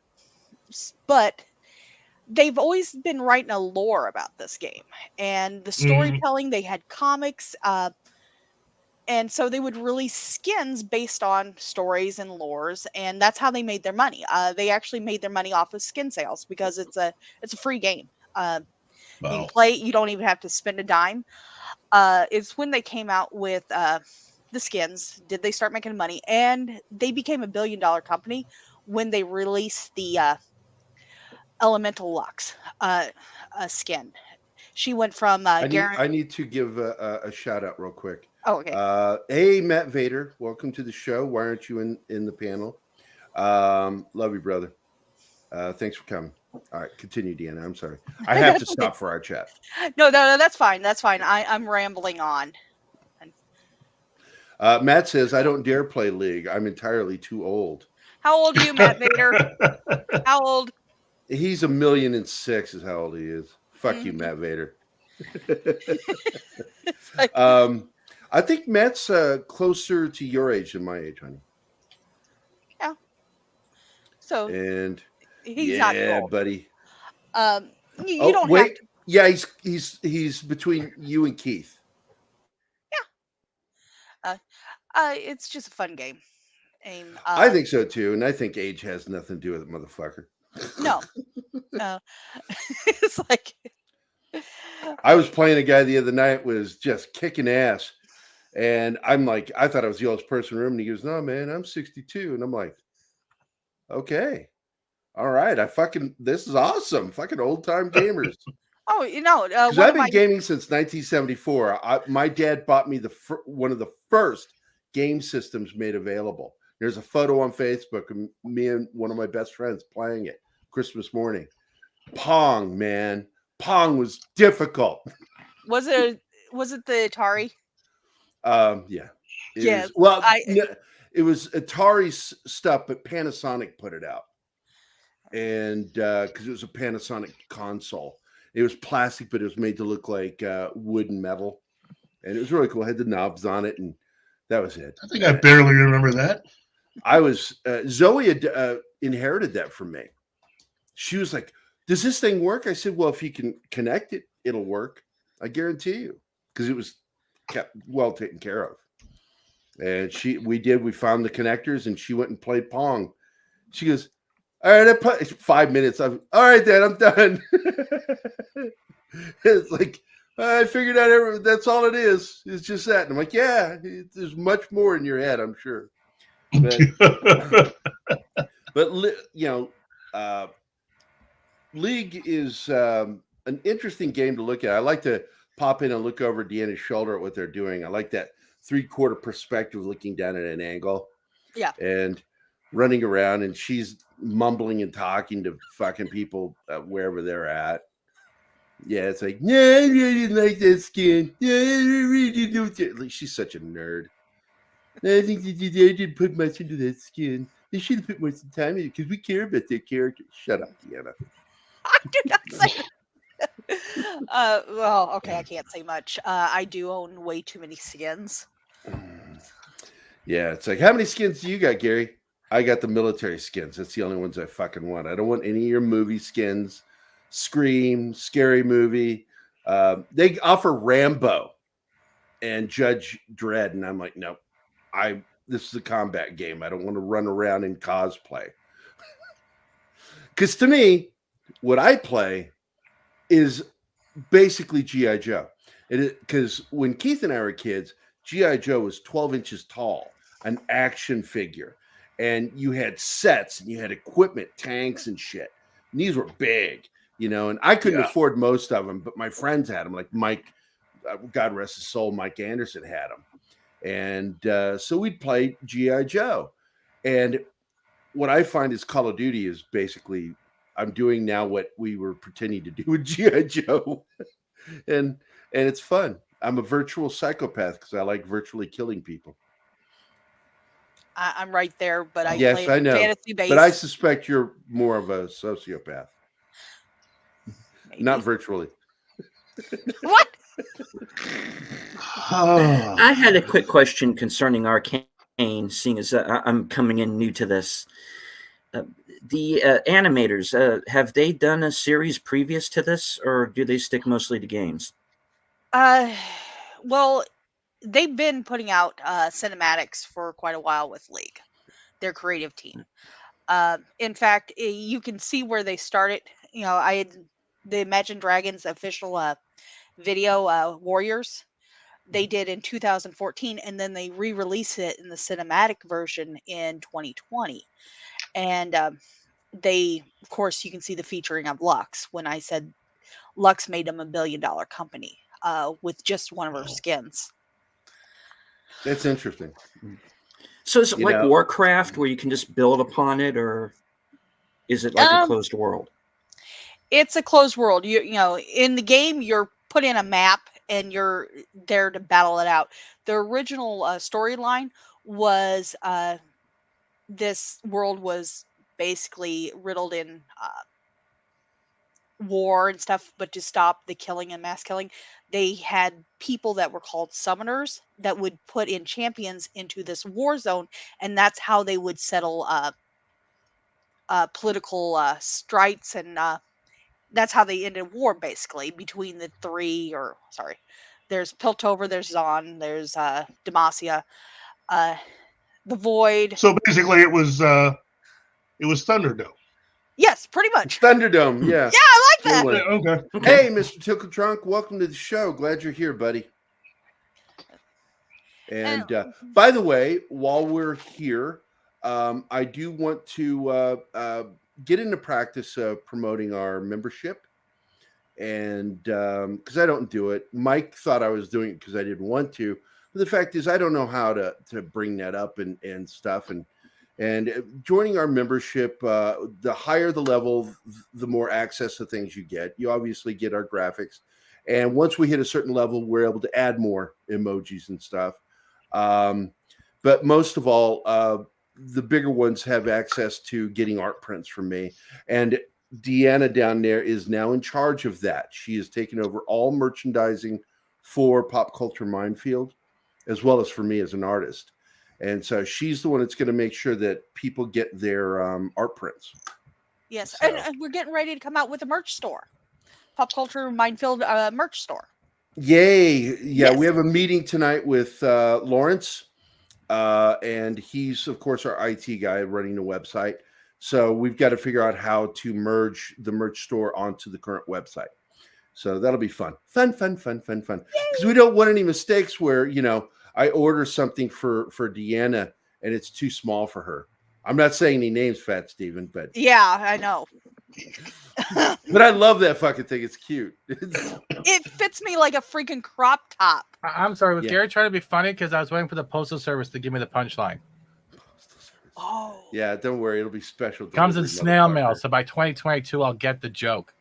But they've always been writing a lore about this game and the Mhm. storytelling. They had comics, and so they would release skins based on stories and lores, and that's how they made their money. They actually made their money off of skin sales because it's a free game. You can Wow. play it, you don't even have to spend a dime. It's when they came out with the skins did they start making money, and they became $1 billion company when they released the Elemental Lux skin. She went from Garen. I need to give a shout out real quick. Oh, okay. Hey, Matt Vader, welcome to the show. Why aren't you in the panel? Love you, brother. Thanks for coming. All right, continue, Deanna. I'm sorry. I have to stop for our chat. No, that's fine. That's fine. I'm rambling on. Matt says, I don't dare play League. I'm entirely too old. How old are you, Matt Vader? How old? He's 1,000,006 is how old he is. Fuck you, Matt Vader. I think Matt's closer to your age than my age, honey. Yeah. So and he's not too old, buddy. You don't have to. Yeah, he's between you and Keith. Yeah. It's just a fun game. I think so too, and I think age has nothing to do with it, motherfucker. No. It's like I was playing a guy the other night, was just kicking ass. And I'm like, I thought I was the oldest person in the room. And he goes, no, man, I'm 62. And I'm like, okay. All right. This is awesome. Fucking old time gamers. Oh, Because I've been gaming since 1974. My dad bought me one of the first game systems made available. There's a photo on Facebook of me and one of my best friends playing it Christmas morning. Pong, man. Pong was difficult. Was it the Atari? Yeah. Yes. It was Atari's stuff, but Panasonic put it out. And because it was a Panasonic console. It was plastic, but it was made to look like wood and metal. And it was really cool. It had the knobs on it, and that was it. I think I barely remember that. Zoe had inherited that from me. She was like, does this thing work? I said, well, if you can connect it, it'll work. I guarantee you. Because it was kept well taken care of. And we found the connectors, and she went and played Pong. She goes, all right, I put 5 minutes. All right, Dad, I'm done. It's like, I figured out that's all it is. It's just that. And I'm like, yeah, there's much more in your head, I'm sure. But League is an interesting game to look at. I like to pop in and look over Deanna's shoulder at what they're doing. I like that 3/4 perspective, looking down at an angle. Yeah. And running around, and she's mumbling and talking to fucking people wherever they're at. Yeah, it's like, yeah, I really like that skin. Yeah, I really do. Like, she's such a nerd. I think they didn't put much into that skin. They should have put more time in it because we care about their character. Shut up, Deanna. I do not say. Well, okay, I can't say much. I do own way too many skins. Yeah, it's like, how many skins do you got, Gary? I got the military skins. That's the only ones I fucking want. I don't want any of your movie skins. Scream, Scary Movie. They offer Rambo and Judge Dredd, and I'm like, no, this is a combat game. I don't want to run around in cosplay. Because to me, what I play is basically G.I. Joe. Because when Keith and I were kids, G.I. Joe was 12 inches tall, an action figure. And you had sets and you had equipment, tanks and shit. And these were big, and I couldn't afford most of them, but my friends had them, like Mike, God rest his soul, Mike Anderson had them. And so we'd play G.I. Joe. And what I find is Call of Duty is basically, I'm doing now what we were pretending to do with G.I. Joe. and it's fun. I'm a virtual psychopath because I like virtually killing people. I'm right there, but I yes, play I know. fantasy based. But I suspect you're more of a sociopath. Maybe. Not virtually. What? I had a quick question concerning Arcane, seeing as I'm coming in new to this. The animators, have they done a series previous to this, or do they stick mostly to games? Well, they've been putting out cinematics for quite a while with League, their creative team. In fact, you can see where they started. I had the Imagine Dragons official video, Warriors. They did in 2014, and then they re-released it in the cinematic version in 2020. And they, of course, you can see the featuring of Lux. When I said Lux made them $1 billion company with just one of her skins. That's interesting. So is it like Warcraft, where you can just build upon it, or is it like a closed world? It's a closed world. You know, in the game, you're put in a map and you're there to battle it out. The original storyline was this world was basically riddled in war and stuff, but to stop the killing and mass killing, they had people that were called summoners that would put in champions into this war zone, and that's how they would settle political strikes, and that's how they ended war, basically, between the three, or sorry, there's Piltover, there's Zon, there's Demacia, the Void. So basically, it was Thunderdome. Yes, pretty much. Thunderdome. Yeah. Yeah, I like that. Good one. Okay. Hey, Mr. Tickle Trunk, welcome to the show. Glad you're here, buddy. And by the way, while we're here, I do want to get into practice of promoting our membership. And because I don't do it, Mike thought I was doing it because I didn't want to. But the fact is, I don't know how to bring that up and stuff. And joining our membership, the higher the level, the more access to things you get. You obviously get our graphics. And once we hit a certain level, we're able to add more emojis and stuff. But most of all, the bigger ones have access to getting art prints from me. And Deanna down there is now in charge of that. She has taken over all merchandising for Pop Culture Minefield, as well as for me as an artist. And so she's the one that's going to make sure that people get their art prints. Yes, So. and we're getting ready to come out with a merch store. Pop Culture Minefield merch store. Yay. Yeah, Yes. we have a meeting tonight with Lawrence. And he's, of course, our IT guy running the website. So we've got to figure out how to merge the merch store onto the current website. So that'll be fun. Fun. Because we don't want any mistakes where, I order something for Deanna and it's too small for her. I'm not saying any names, Fat Steven, but Yeah, I know. but I love that fucking thing. It's cute. It fits me like a freaking crop top. I'm sorry, was Yeah. Gerry trying to be funny? Because I was waiting for the postal service to give me the punchline. Oh. Yeah, don't worry. It'll be special. Comes in delivery, snail mail, motherfucker. so by 2022, I'll get the joke.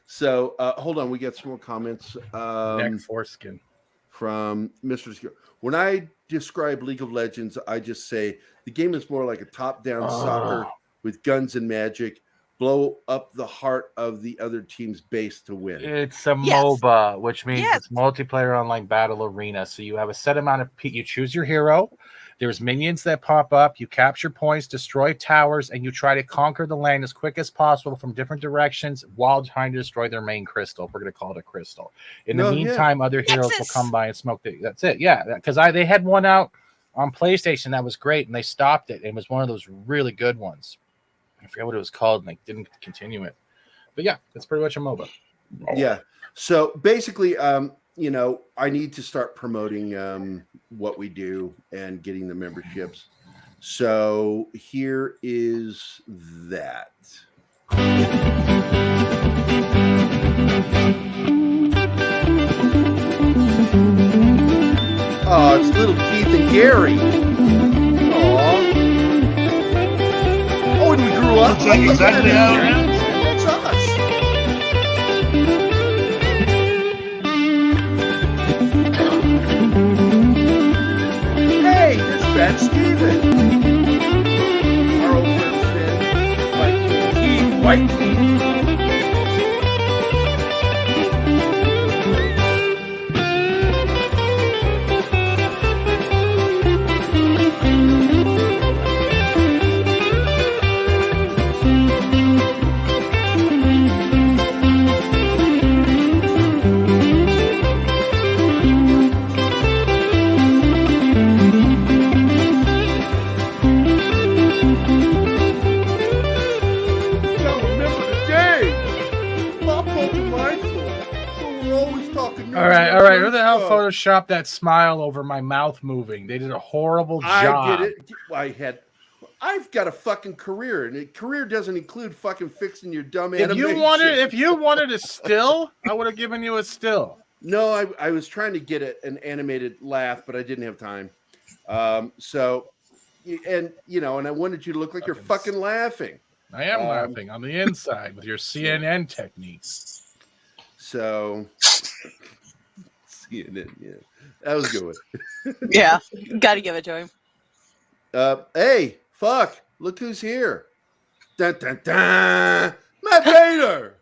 So hold on. We got some more comments. Neck foreskin. From Mr. When I describe League of Legends, I just say the game is more like a top-down soccer with guns and magic. Blow up the heart of the other team's base to win. It's a Yes. MOBA, which means Yes. it's multiplayer online battle arena. So you have a set amount of you choose your hero. There's minions that pop up. You capture points, destroy towers, and you try to conquer the land as quick as possible from different directions while trying to destroy their main crystal. We're going to call it a crystal. In the Oh, yeah. meantime, other heroes will Nexus. come by and smoke the. That's it. Yeah, because they had one out on PlayStation that was great, and they stopped it. It was one of those really good ones. I forget what it was called, and they didn't continue it. But yeah, it's pretty much a MOBA. Yeah. So basically, I need to start promoting what we do and getting the memberships. So here is that. Oh, it's little Keith and Gerry. Aw. Oh, and we grew up. Looks like Look at exactly it. how it is. That's us. Hey, there's Fat Steven. Our old friend Finn. White Keith. Gotta remember the day. Pop Culture Minefield. So we're always talking. All right. Who the hell photoshopped that smile over my mouth moving? They did a horrible job. I did it. I've got a fucking career, and a career doesn't include fucking fixing your dumb If animation. you wanted a still, I would have given you a still. No, I was trying to get an animated laugh, but I didn't have time. And I wanted you to look like you're fucking laughing. I am laughing on the inside with your CNN techniques. So, CNN, yeah, that was a good one. Yeah, got to give it to him. Hey, fuck! Look who's here! Dun dun dun! Matt Bader.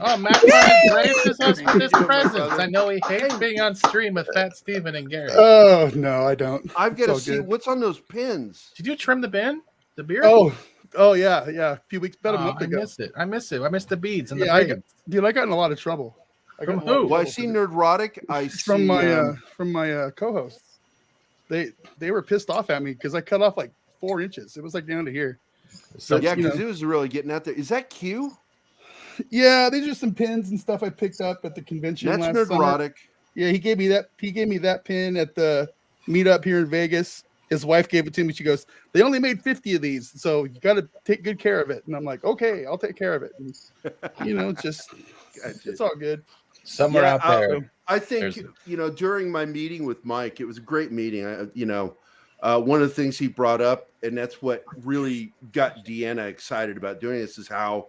Oh, Matt Ryan graces us with his presence. I know he hates being on stream with Fat Steven and Gerry. Oh no, I don't. I've got to It's all see good. what's on those pins. Did you trim the bin? The beard? Oh yeah. A few weeks, about a Oh, month I ago. missed it. I miss the beads and the Yeah, I bin. Dude, I got in a lot of trouble. I got From in a lot of who? Well, I trouble see for Nerdrotic. I this. see From my co-hosts. They were pissed off at me because I cut off like 4 inches. It was like down to here. So Yeah, you know. because it was really getting out there. Is that Q? Yeah, these are some pins and stuff I picked up at the convention That's last summer. neurotic. Yeah, he gave me that pin at the meetup here in Vegas. His wife gave it to me. She goes, "They only made 50 of these, so you got to take good care of it." And I'm like, "Okay, I'll take care of it." And, it's all good. somewhere Yeah, out there, I think there's- during my meeting with Mike, it was a great meeting. One of the things he brought up, and that's what really got Deanna excited about doing this, is how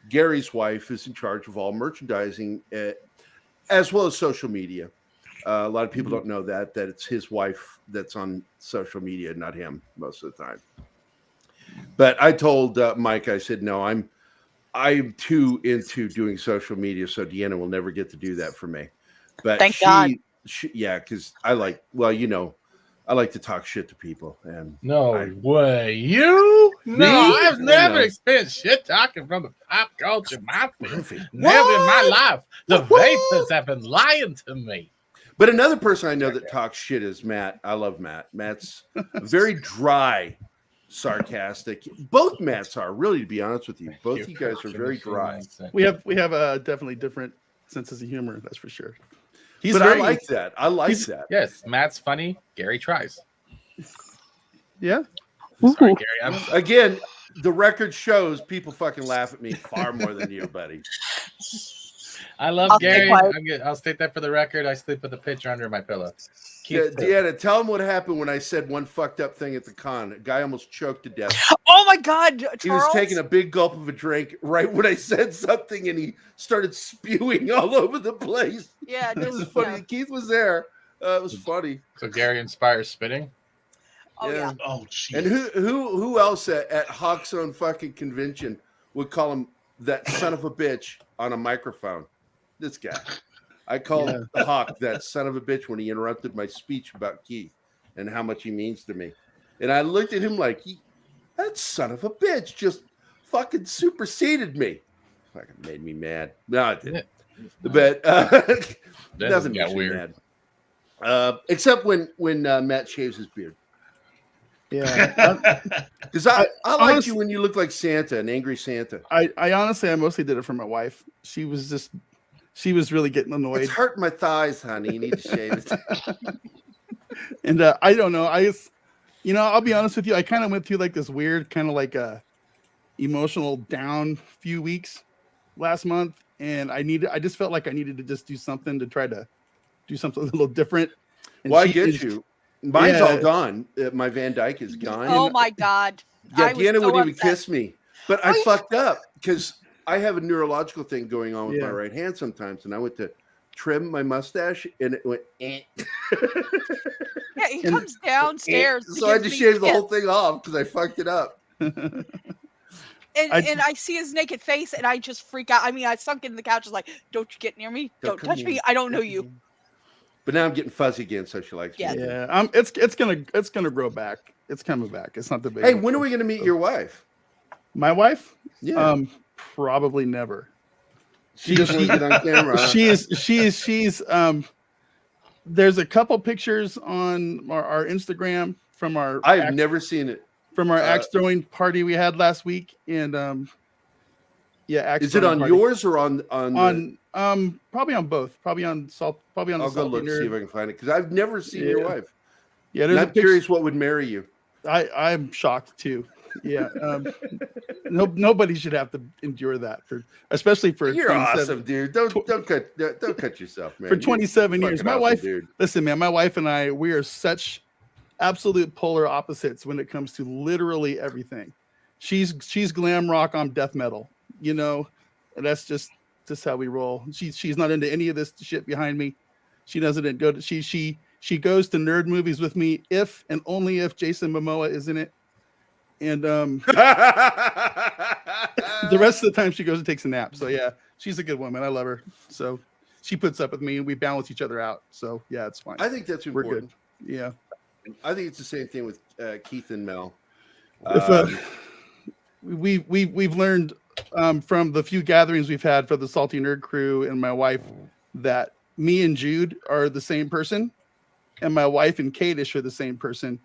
Gary's wife is in charge of all merchandising, as well as social media. A lot of people don't know that it's his wife that's on social media, not him most of the time. But I told Mike, I said, no, I'm too into doing social media, so Deanna will never get to do that for me. But Thank God. Yeah, because I like to talk shit to people. And no way. You? No, I've I never know. experienced shit talking from the pop culture mafia. Perfect. Never in my life. The vapors have been lying to me. But another person I know that talks shit is Matt. I love Matt. Matt's very dry, sarcastic. Both Matts are, really, to be honest with you. Both you guys are very dry. We have definitely different senses of humor. That's for sure. I like that. I like that. Yes, Matt's funny. Gary tries. Yeah. Sorry, Gary. Again, the record shows people fucking laugh at me far more than you, buddy. I love I'll Gary. stay quiet. I'll state that for the record. I sleep with a picture under my pillow. Yeah, Deanna, tell him what happened when I said one fucked up thing at the con. A guy almost choked to death. Oh my God, Charles. He was taking a big gulp of a drink right when I said something, and he started spewing all over the place. Yeah, It was just, funny. yeah. Keith was there. It was funny. So Gary inspires spitting. Oh yeah. Oh, jeez. And who else at Hawk's own fucking convention would call him that son of a bitch on a microphone? This guy. I called Hawk that son of a bitch when he interrupted my speech about Keith and how much he means to me. And I looked at him like, that son of a bitch just fucking superseded me. Fucking made me mad. No, it didn't. But nothing got makes me weird. mad. Except when Matt shaves his beard. Yeah. Because I liked honestly, you when you looked like Santa, an angry Santa. I honestly, I mostly did it for my wife. She was really getting annoyed. It's hurting my thighs, honey. You need to shave it. And I don't know. I'll be honest with you. I kind of went through like this weird kind of like a emotional down few weeks last month, and I just felt like I needed to just do something to try to do something a little different. And Well, I get you. Mine's all gone. My Van Dyke is gone. Oh my God. Yeah, I was Deanna so wouldn't even upset. kiss me. But I fucked up because I have a neurological thing going on with my right hand sometimes, and I went to trim my mustache, and it went. Eh. Yeah, he comes downstairs. So I had to shave the whole thing off because I fucked it up. And I see his naked face, and I just freak out. I mean, I sunk into the couch, was like, "Don't you get near me! Don't come touch near me! me. I don't know you." But now I'm getting fuzzy again, so she likes Yeah. me. Yeah, it's gonna grow back. It's coming back. It's not the big. Hey, when are we going to meet your wife? My wife? Yeah. Probably never. She doesn't want to get on camera. She's there's a couple pictures on our Instagram from our I've never seen it. from our axe throwing party we had last week, and axe Is it throwing on party. yours or on Probably on both. Probably on the I'll go Salty look Nerd. see if I can find it because I've never seen your wife. Yeah, And there's a I'm picture. curious what would marry you. I'm shocked too. Yeah, nobody should have to endure that especially for You're 27 awesome, dude. Don't cut yourself, man. for 27 You're years. fucking My awesome, wife, dude. listen, man, my wife and I, we are such absolute polar opposites when it comes to literally everything. She's glam rock, I'm death metal, and that's just how we roll. She's not into any of this shit behind me. She doesn't go to she goes to nerd movies with me if and only if Jason Momoa is in it. And the rest of the time she goes and takes a nap. So yeah, she's a good woman. I love her. So she puts up with me and we balance each other out. So yeah, it's fine. I think that's We're important. good. Yeah. I think it's the same thing with Keith and Mel. We've learned from the few gatherings we've had for the Salty Nerd crew and my wife that me and Jude are the same person, and my wife and Kadish are the same person.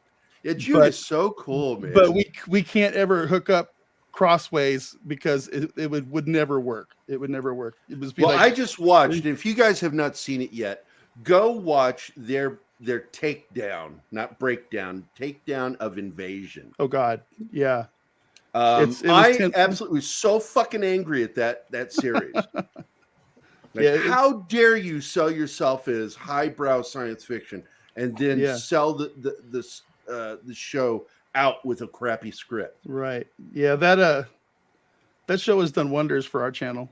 Yeah, Jude is so cool, man. But we can't ever hook up crossways because it would never work. It would never work. It was Well, I just watched. If you guys have not seen it yet, go watch their takedown, not breakdown, takedown of Invasion. Oh God, yeah. I absolutely was so fucking angry at that series. How dare you sell yourself as highbrow science fiction and then sell the show out with a crappy script? Right. Yeah. That show has done wonders for our channel.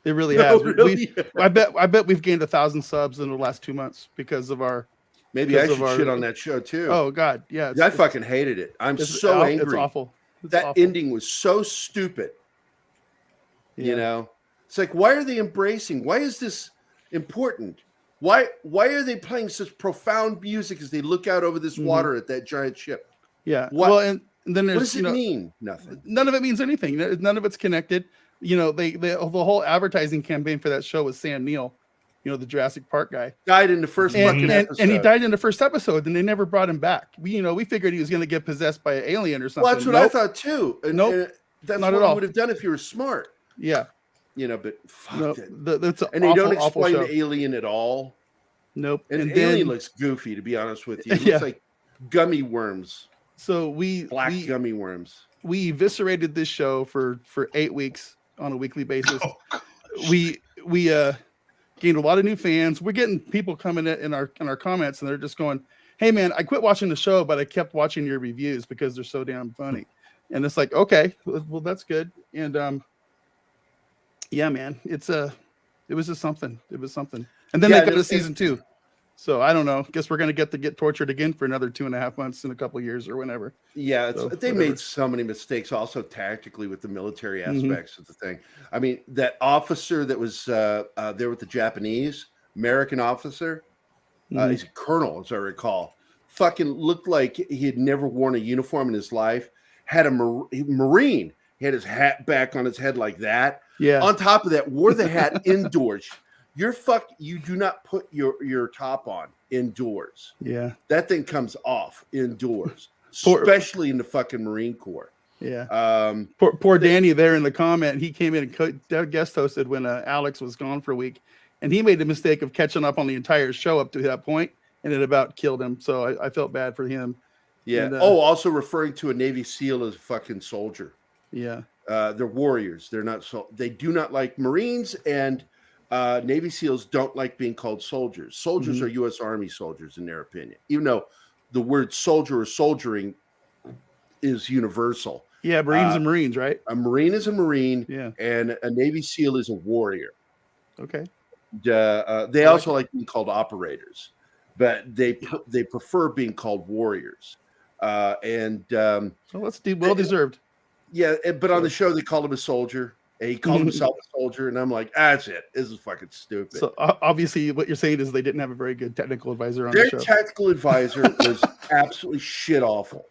It really has. Really? I bet we've gained 1,000 subs in the last 2 months because of our. Maybe I should shit on that show too. Oh God, yeah. I fucking hated it. I'm so angry. It's awful. That ending was so stupid. Yeah. You know, it's like, why are they embracing? Why is this important? Why are they playing such profound music as they look out over this water at that giant ship? Yeah. Well, and then there's, what does it mean? Nothing. None of it means anything. None of it's connected. You know, the whole advertising campaign for that show was Sam Neill, you know, the Jurassic Park guy. Died in the first fucking episode. And he died in the first episode, and they never brought him back. We figured he was going to get possessed by an alien or something. Well, that's what I thought too. And, that's not what at I all. would have done if you were smart. Yeah. You know, but fuck that. That's and they don't explain the alien at all. Nope. And the alien looks goofy, to be honest with you. It looks like gummy worms. So black gummy worms. We eviscerated this show for 8 weeks on a weekly basis. Oh, we gained a lot of new fans. We're getting people coming in our comments, and they're just going, "Hey man, I quit watching the show, but I kept watching your reviews because they're so damn funny." And it's like, okay, well that's good. And yeah, man, it was just something. It was something. And then they go to season 2. So I don't know. Guess we're gonna get tortured again for another 2.5 months in a couple of years or whenever. Yeah, they made so many mistakes, also tactically with the military aspects of the thing. I mean, that officer that was there with the Japanese American officer, he's a colonel, as I recall. Fucking looked like he had never worn a uniform in his life. Had a Marine. He had his hat back on his head like that. Yeah. On top of that, wore the hat indoors. You do not put your top on indoors. Yeah. That thing comes off indoors, especially in the fucking Marine Corps. Yeah. Poor Danny there in the comment. He came in and guest hosted when Alex was gone for a week, and he made the mistake of catching up on the entire show up to that point, and it about killed him. So I felt bad for him. Yeah. And, also referring to a Navy SEAL as a fucking soldier. Yeah. They're warriors. They're not they do not like Marines, and Navy SEALs don't like being called soldiers. Soldiers are U.S. Army soldiers in their opinion, even though the word soldier or soldiering is universal. Yeah, Marines and Marines, right? A Marine is a Marine, yeah, and a Navy SEAL is a warrior. Okay. They also like being called operators, but they prefer being called warriors. So let's do well deserved. Yeah, but on the show they called him a soldier. And he called himself a soldier, and I'm like, that's it. This is fucking stupid. So obviously, what you're saying is they didn't have a very good technical advisor on the show. Their technical advisor was absolutely shit awful.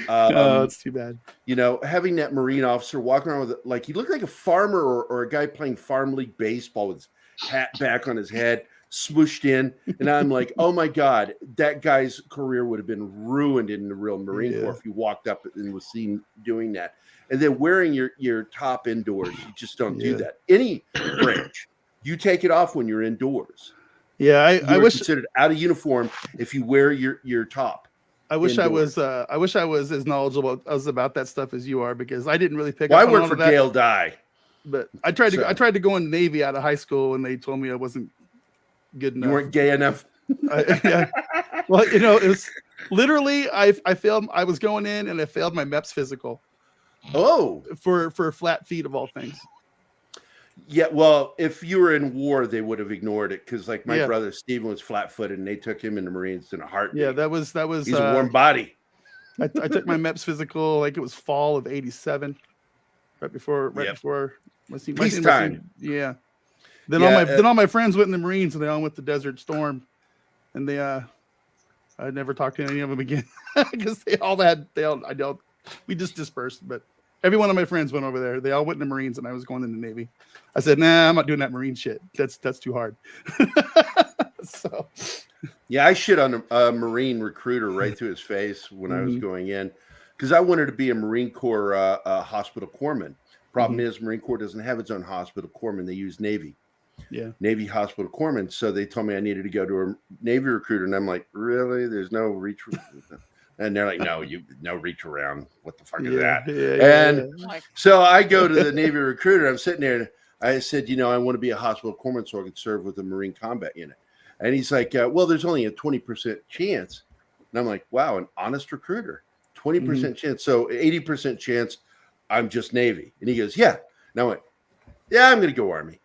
That's too bad. You know, having that Marine officer walking around with he looked like a farmer or a guy playing farm league baseball with his hat back on his head, smooshed in, and I'm like, oh my god, that guy's career would have been ruined in the real Marine Corps if he walked up and was seen doing that. And then wearing your top indoors, you just don't do that. Any branch, you take it off when you're indoors. Yeah, I wish considered out of uniform if you wear your top. I wish indoors. I was as knowledgeable about that stuff as you are, because I didn't really pick up. I worked for Gale Dye, but I tried to go in the Navy out of high school, and they told me I wasn't good enough. You weren't gay enough. Well, you know, it was literally I failed. I was going in and I failed my MEPS physical. Oh, for flat feet of all things. Yeah, well, if you were in war, they would have ignored it, because like my brother Steven was flat-footed, and they took him in the Marines in a heartbeat. Yeah, that was. He's a warm body. I took my MEPS physical like it was fall of '87, right before my time. Yeah. Then all my friends went in the Marines, and they all went to Desert Storm, and I never talked to any of them again because we just dispersed. But every one of my friends went over there. They all went in the Marines, and I was going in the Navy. I said, nah, I'm not doing that Marine shit. That's too hard. So, yeah, I shit on a Marine recruiter right to his face when I was going in. because I wanted to be a Marine Corps hospital corpsman. Problem is, Marine Corps doesn't have its own hospital corpsman. They use Navy. Yeah. Navy hospital corpsman. So they told me I needed to go to a Navy recruiter. And I'm like, really? There's no reach. And they're like, no reach around. What the fuck is that? So I go to the Navy recruiter. I'm sitting there and I said, I want to be a hospital corpsman so I can serve with the Marine combat unit. And he's like, well, there's only a 20% chance. And I'm like, wow, an honest recruiter. 20% chance. So 80% chance I'm just Navy. And he goes, yeah. And I went, yeah, I'm going to go Army.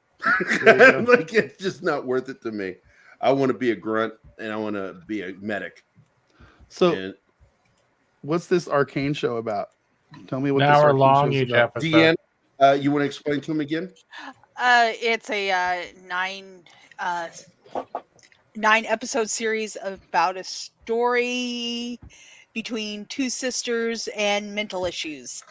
I'm like, it's just not worth it to me. I want to be a grunt and I want to be a medic. So what's this Arcane show about? Tell me what an this hour Arcane long show's each about. episode. Deanna, you want to explain to him again? It's a 9-episode series about a story between two sisters and mental issues.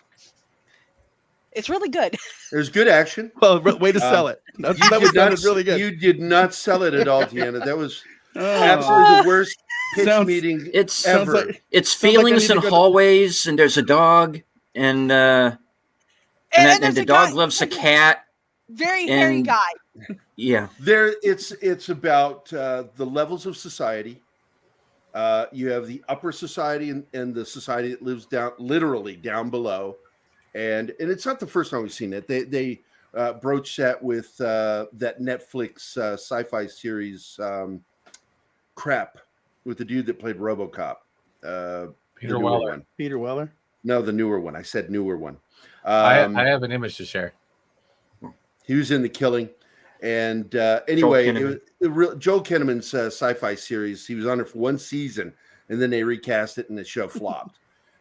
It's really good. There's good action. Well, way to sell it. That was really good. You did not sell it at all, Deanna. That was absolutely the worst pitch meeting ever. It's feelings in hallways, and there's a dog, and the dog loves a cat. Very hairy guy. Yeah. It's about the levels of society. You have the upper society and the society that lives literally down below. And it's not the first time we've seen it. They broached that with that Netflix sci-fi series Crap with the dude that played RoboCop. Peter Weller. Peter Weller? No, the newer one. I said newer one. I have an image to share. He was in The Killing. And anyway, it was Joel Kinnaman's sci-fi series. He was on it for one season, and then they recast it, and the show flopped.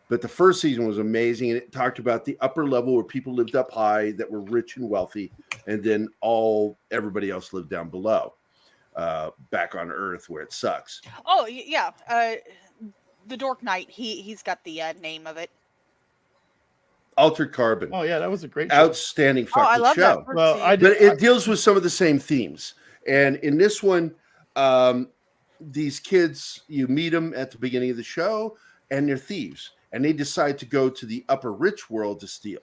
But the first season was amazing, and it talked about the upper level where people lived up high that were rich and wealthy, and then everybody else lived down below, back on Earth where it sucks. Oh yeah, the Dork Knight. He's got the name of it. Altered Carbon. Oh yeah, that was a great show. Outstanding fucking I love show. That well, but it deals with some of the same themes, and in this one, these kids, you meet them at the beginning of the show, and they're thieves. And they decide to go to the upper rich world to steal,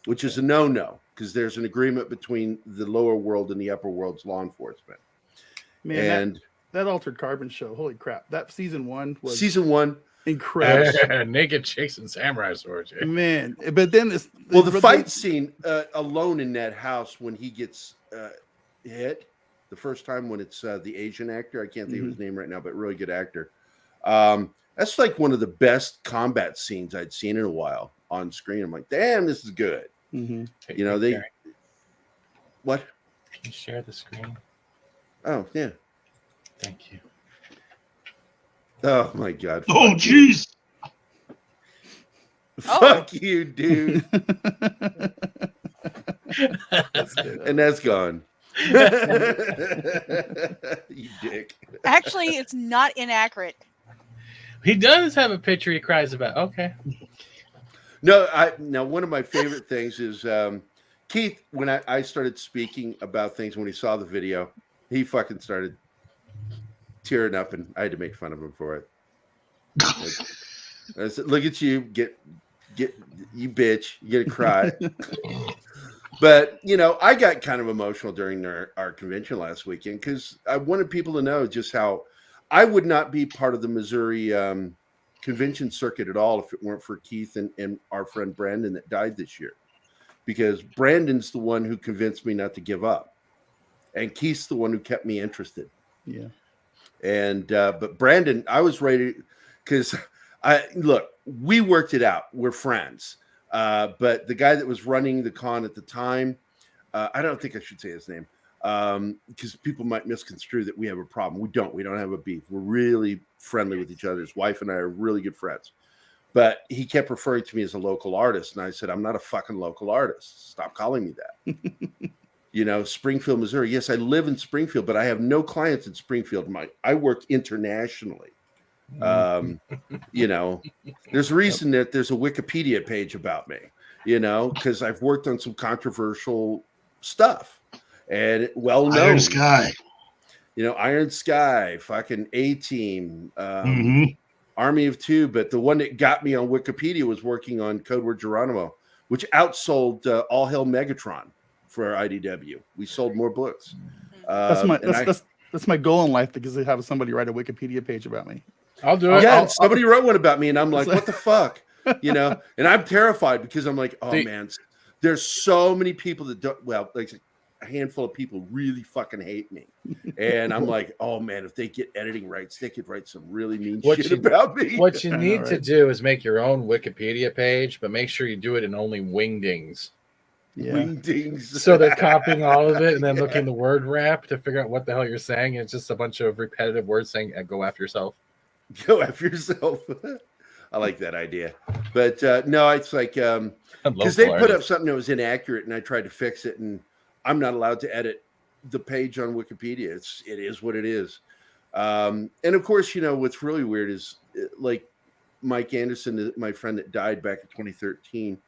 which is a no-no because there's an agreement between the lower world and the upper world's law enforcement. Man, and that Altered Carbon show, holy crap! That season one was incredible. Naked chicks and samurai swords. Yeah. Man, but then the fight scene alone in that house when he gets hit the first time when it's the Asian actor. I can't think of his name right now, but really good actor. That's like one of the best combat scenes I'd seen in a while on screen. I'm like, damn, this is good. Gerry, what? Can you share the screen? Oh, yeah. Thank you. Oh, my God. Oh, jeez. Fuck you, dude. And that's gone. You dick. Actually, it's not inaccurate. He does have a picture he cries about. Okay. No, one of my favorite things is Keith, when I started speaking about things when he saw the video, he fucking started tearing up and I had to make fun of him for it. I said, look at you, get you bitch, you get a cry. But, I got kind of emotional during our convention last weekend because I wanted people to know just how I would not be part of the Missouri convention circuit at all if it weren't for Keith and our friend Brandon that died this year. Because Brandon's the one who convinced me not to give up. And Keith's the one who kept me interested. Yeah. And but Brandon, I was ready because we worked it out. We're friends. But the guy that was running the con at the time, I don't think I should say his name. Because people might misconstrue that we have a problem. We don't. We don't have a beef. We're really friendly with each other. His wife and I are really good friends. But he kept referring to me as a local artist. And I said, I'm not a fucking local artist. Stop calling me that. Springfield, Missouri. Yes, I live in Springfield, but I have no clients in Springfield. I work internationally. There's a reason that there's a Wikipedia page about me, because I've worked on some controversial stuff. And well known. Iron Sky. Iron Sky, fucking A-Team. Army of Two, but the one that got me on Wikipedia was working on Code Word Geronimo, which outsold All Hail Megatron for IDW. We sold more books. That's my goal in life, because they have somebody write a Wikipedia page about me. I'll do it. Yeah, and somebody wrote one about me, and I'm like, what the fuck? You know, and I'm terrified because I'm like, oh man, there's so many people that don't, well, like a handful of people really fucking hate me. And I'm like, oh man, if they get editing rights, they could write some really mean shit about me. What you need to do is make your own Wikipedia page, but make sure you do it in only wingdings. Yeah. Wingdings. So they're copying all of it and then looking the word wrap to figure out what the hell you're saying. It's just a bunch of repetitive words saying, go after yourself. Go after yourself. I like that idea. But no, it's like, because they put up something that was inaccurate and I tried to fix it, and I'm not allowed to edit the page on Wikipedia. It is what it is. And of course, you know, what's really weird is like Mike Anderson, my friend that died back in 2013,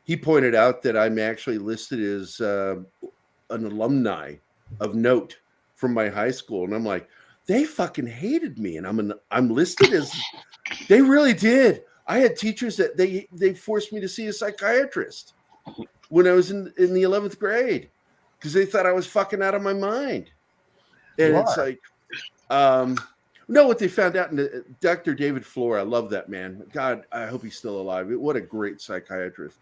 he pointed out that I'm actually listed as an alumni of note from my high school. And I'm like, they fucking hated me. And I'm listed as, they really did. I had teachers that they forced me to see a psychiatrist when I was in the 11th grade because they thought I was fucking out of my mind. And it's like, no, what they found out, Dr. David Floor, I love that man. God, I hope he's still alive. What a great psychiatrist.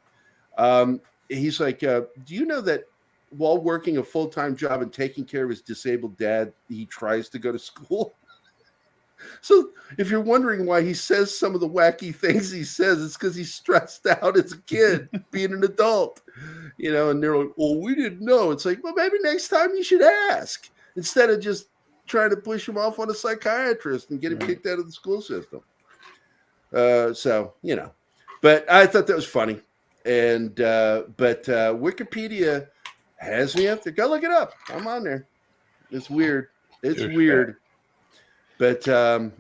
He's like, do you know that while working a full-time job and taking care of his disabled dad, he tries to go to school? So if you're wondering why he says some of the wacky things he says, it's because he's stressed out as a kid being an adult, you know, and they're like, well, we didn't know. It's like, well, maybe next time you should ask instead of just trying to push him off on a psychiatrist and get him kicked out of the school system. So, you know, but I thought that was funny. And, but Wikipedia has me up there. Go look it up. I'm on there. It's weird. It's weird. But I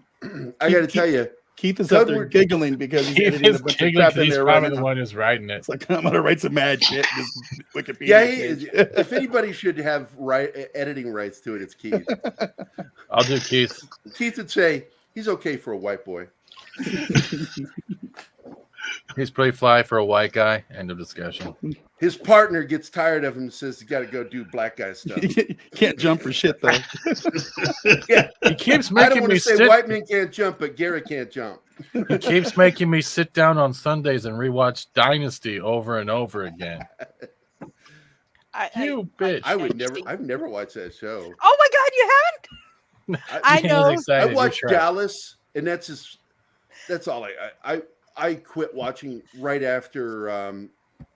got to tell you, Keith is up there giggling because he's editing a bunch of crap in there right now. The one who's writing it. It's like, I'm going to write some mad shit in this Wikipedia. Yeah, page. If anybody should have editing rights to it, it's Keith. I'll do Keith. Keith would say he's okay for a white boy. He's pretty fly for a white guy. End of discussion. His partner gets tired of him and says, you got to go do black guy stuff. Can't jump for shit, though. Yeah. He keeps I don't making want me to say sit. white men can't jump, but Gerry can't jump. He keeps making me sit down on Sundays and rewatch Dynasty over and over again. You bitch. I've never watched that show. Oh my God, you haven't? I know. I watched Dallas, and that's all I quit watching right after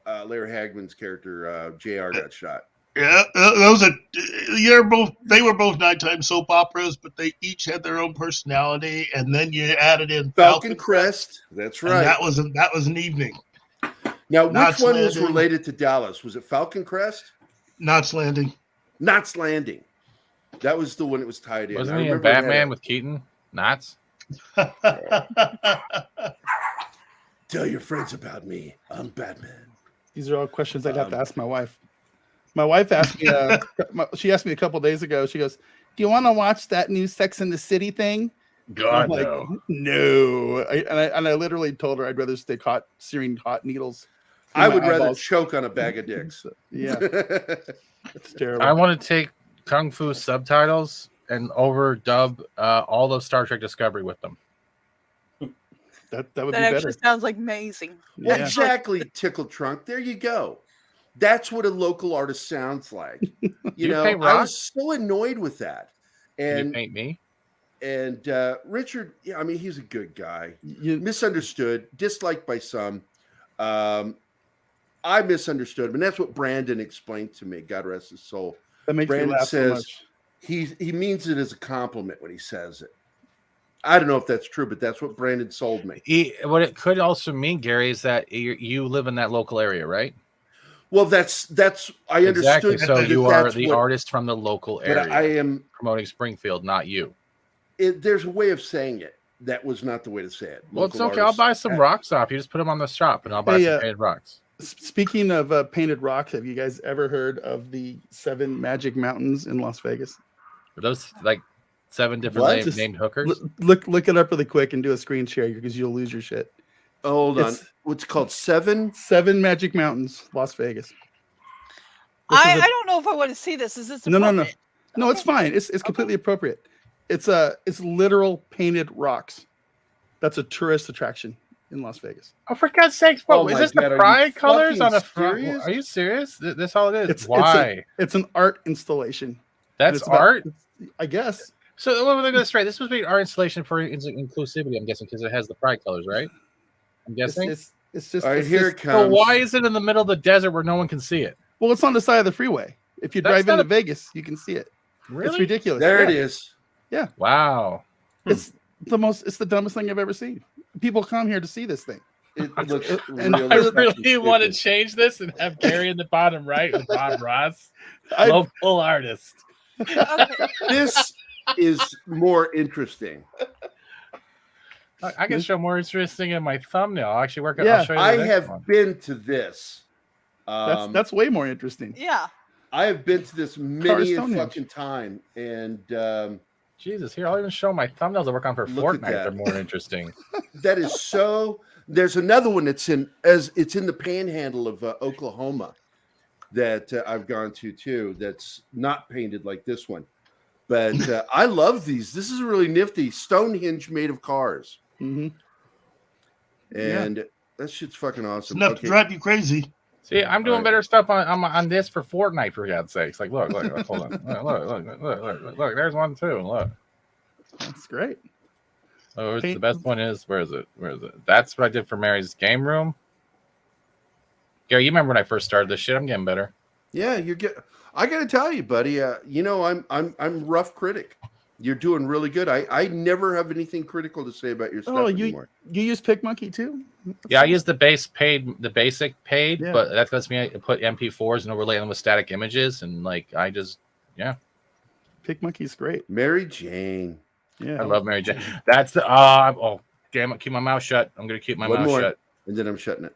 Larry Hagman's character JR got shot. Yeah, they were both nighttime soap operas, but they each had their own personality, and then you added in Falcon Crest. That's right. That was an evening. Now, which one was related to Dallas? Was it Falcon Crest? Knots Landing. Knots Landing. That was the one that was tied in. Wasn't he in Batman with Keaton? Knots? Tell your friends about me. I'm Batman. These are all questions I'd have to ask my wife. My wife asked me, she asked me a couple days ago, she goes, do you want to watch that new Sex and the City thing? God, like, no. And I literally told her I'd rather stay caught searing hot needles. I would rather choke on a bag of dicks. Yeah. It's terrible. I want to take Kung Fu subtitles and overdub all of Star Trek Discovery with them. That would be better. That actually sounds like amazing. Yeah. Exactly, Tickle Trunk. There you go. That's what a local artist sounds like. You know, I was so annoyed with that. And you paint me. And Richard, yeah, I mean, he's a good guy. Misunderstood, disliked by some. I misunderstood him, and that's what Brandon explained to me. God rest his soul. That makes Brandon me laugh says so much. he means it as a compliment when he says it. I don't know if that's true, but that's what Brandon sold me. What it could also mean, Gerry, is that you live in that local area, right? Well, that's I understood. So you are the artist from the local area. But I am promoting Springfield, not you. There's a way of saying it. That was not the way to say it. Well, it's okay. I'll buy some rocks off. You just put them on the shop, and I'll buy some painted rocks. Speaking of painted rocks, have you guys ever heard of the 7 Magic Mountains in Las Vegas? Are those like 7 different What? named hookers. Look it up really quick and do a screen share because you'll lose your shit. Hold on. It's- What's it called? 7? 7 Magic Mountains, Las Vegas. This I is a- don't know if I want to see this. Is this No. appropriate? No, it's fine. It's completely appropriate. It's literal painted rocks. That's a tourist attraction in Las Vegas. Oh, for God's sakes! What Oh is my this? God, The are you pride colors fucking on a front? serious? Are you serious? This all it is? It's Why? It's an art installation. And That's it's about- art. I guess. So let me get this straight. This was being art installation for inclusivity. I'm guessing because it has the pride colors, right? I'm guessing. It's just. All right, it's here just- it So comes. why is it in the middle of the desert where no one can see it? Well, it's on the side of the freeway. If you That's drive not into a- Vegas, you can see it. Really? It's ridiculous. There Yeah. it is. Wow. It's the dumbest thing I've ever seen. People come here to see this thing. It looks And really I fucking really want to stupid. change this and have Gerry in the bottom right with Bob Ross, I- local artist. Okay. This is more interesting. I can show more interesting in my thumbnail. I'll actually work. Yeah, I'll show you the I next have one. been to this. That's way more interesting. Yeah. I have been to this many a Stonehenge. fucking time, and Jesus, here I'll even show my thumbnails I work on for Look at Fortnite. They're that. more interesting. that is so. There's another one that's in the panhandle of Oklahoma that I've gone to too. That's not painted like this one, but I love these. This is really nifty. Stonehenge made of cars, Hmm. and that shit's fucking It's awesome. enough to drive you crazy. See, I'm doing Alright. better stuff on this for Fortnite, for God's sakes. Like, look, hold on. Look, there's one too. Look. That's great. Oh, the Paint- best one is, where is it? That's what I did for Mary's game room. Gary, you remember when I first started this shit? I'm getting better. Yeah, I got to tell you, buddy. I'm rough critic. You're doing really good. I never have anything critical to say about your stuff anymore. You use PicMonkey too? Yeah, I use the basic paid, Yeah. but that lets me put MP4s and overlay them with static images, and PicMonkey's great. Mary Jane. Yeah. I love Mary Jane. That's the oh damn it, keep my mouth shut. I'm gonna keep my One mouth more, shut. and then I'm shutting it.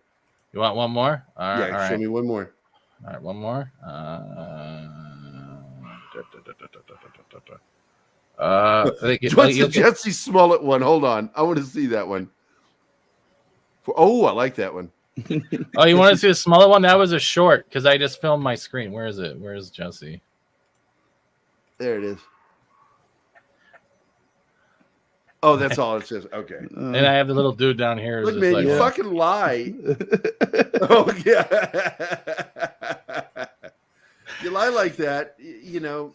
You want one more? All right, Yeah, all show right. me one more. All right, one more. I think What's the you'll get- Jesse Smollett one? Hold on, I want to see that one. I like that one. oh, you want to see the smaller one? That was a short because I just filmed my screen. Where is it? Where is Jesse? There it is. Oh, that's all it says. Okay. And I have the little dude down here. who's Look, just man, you like, fucking lie. Oh yeah. You lie like that, you know.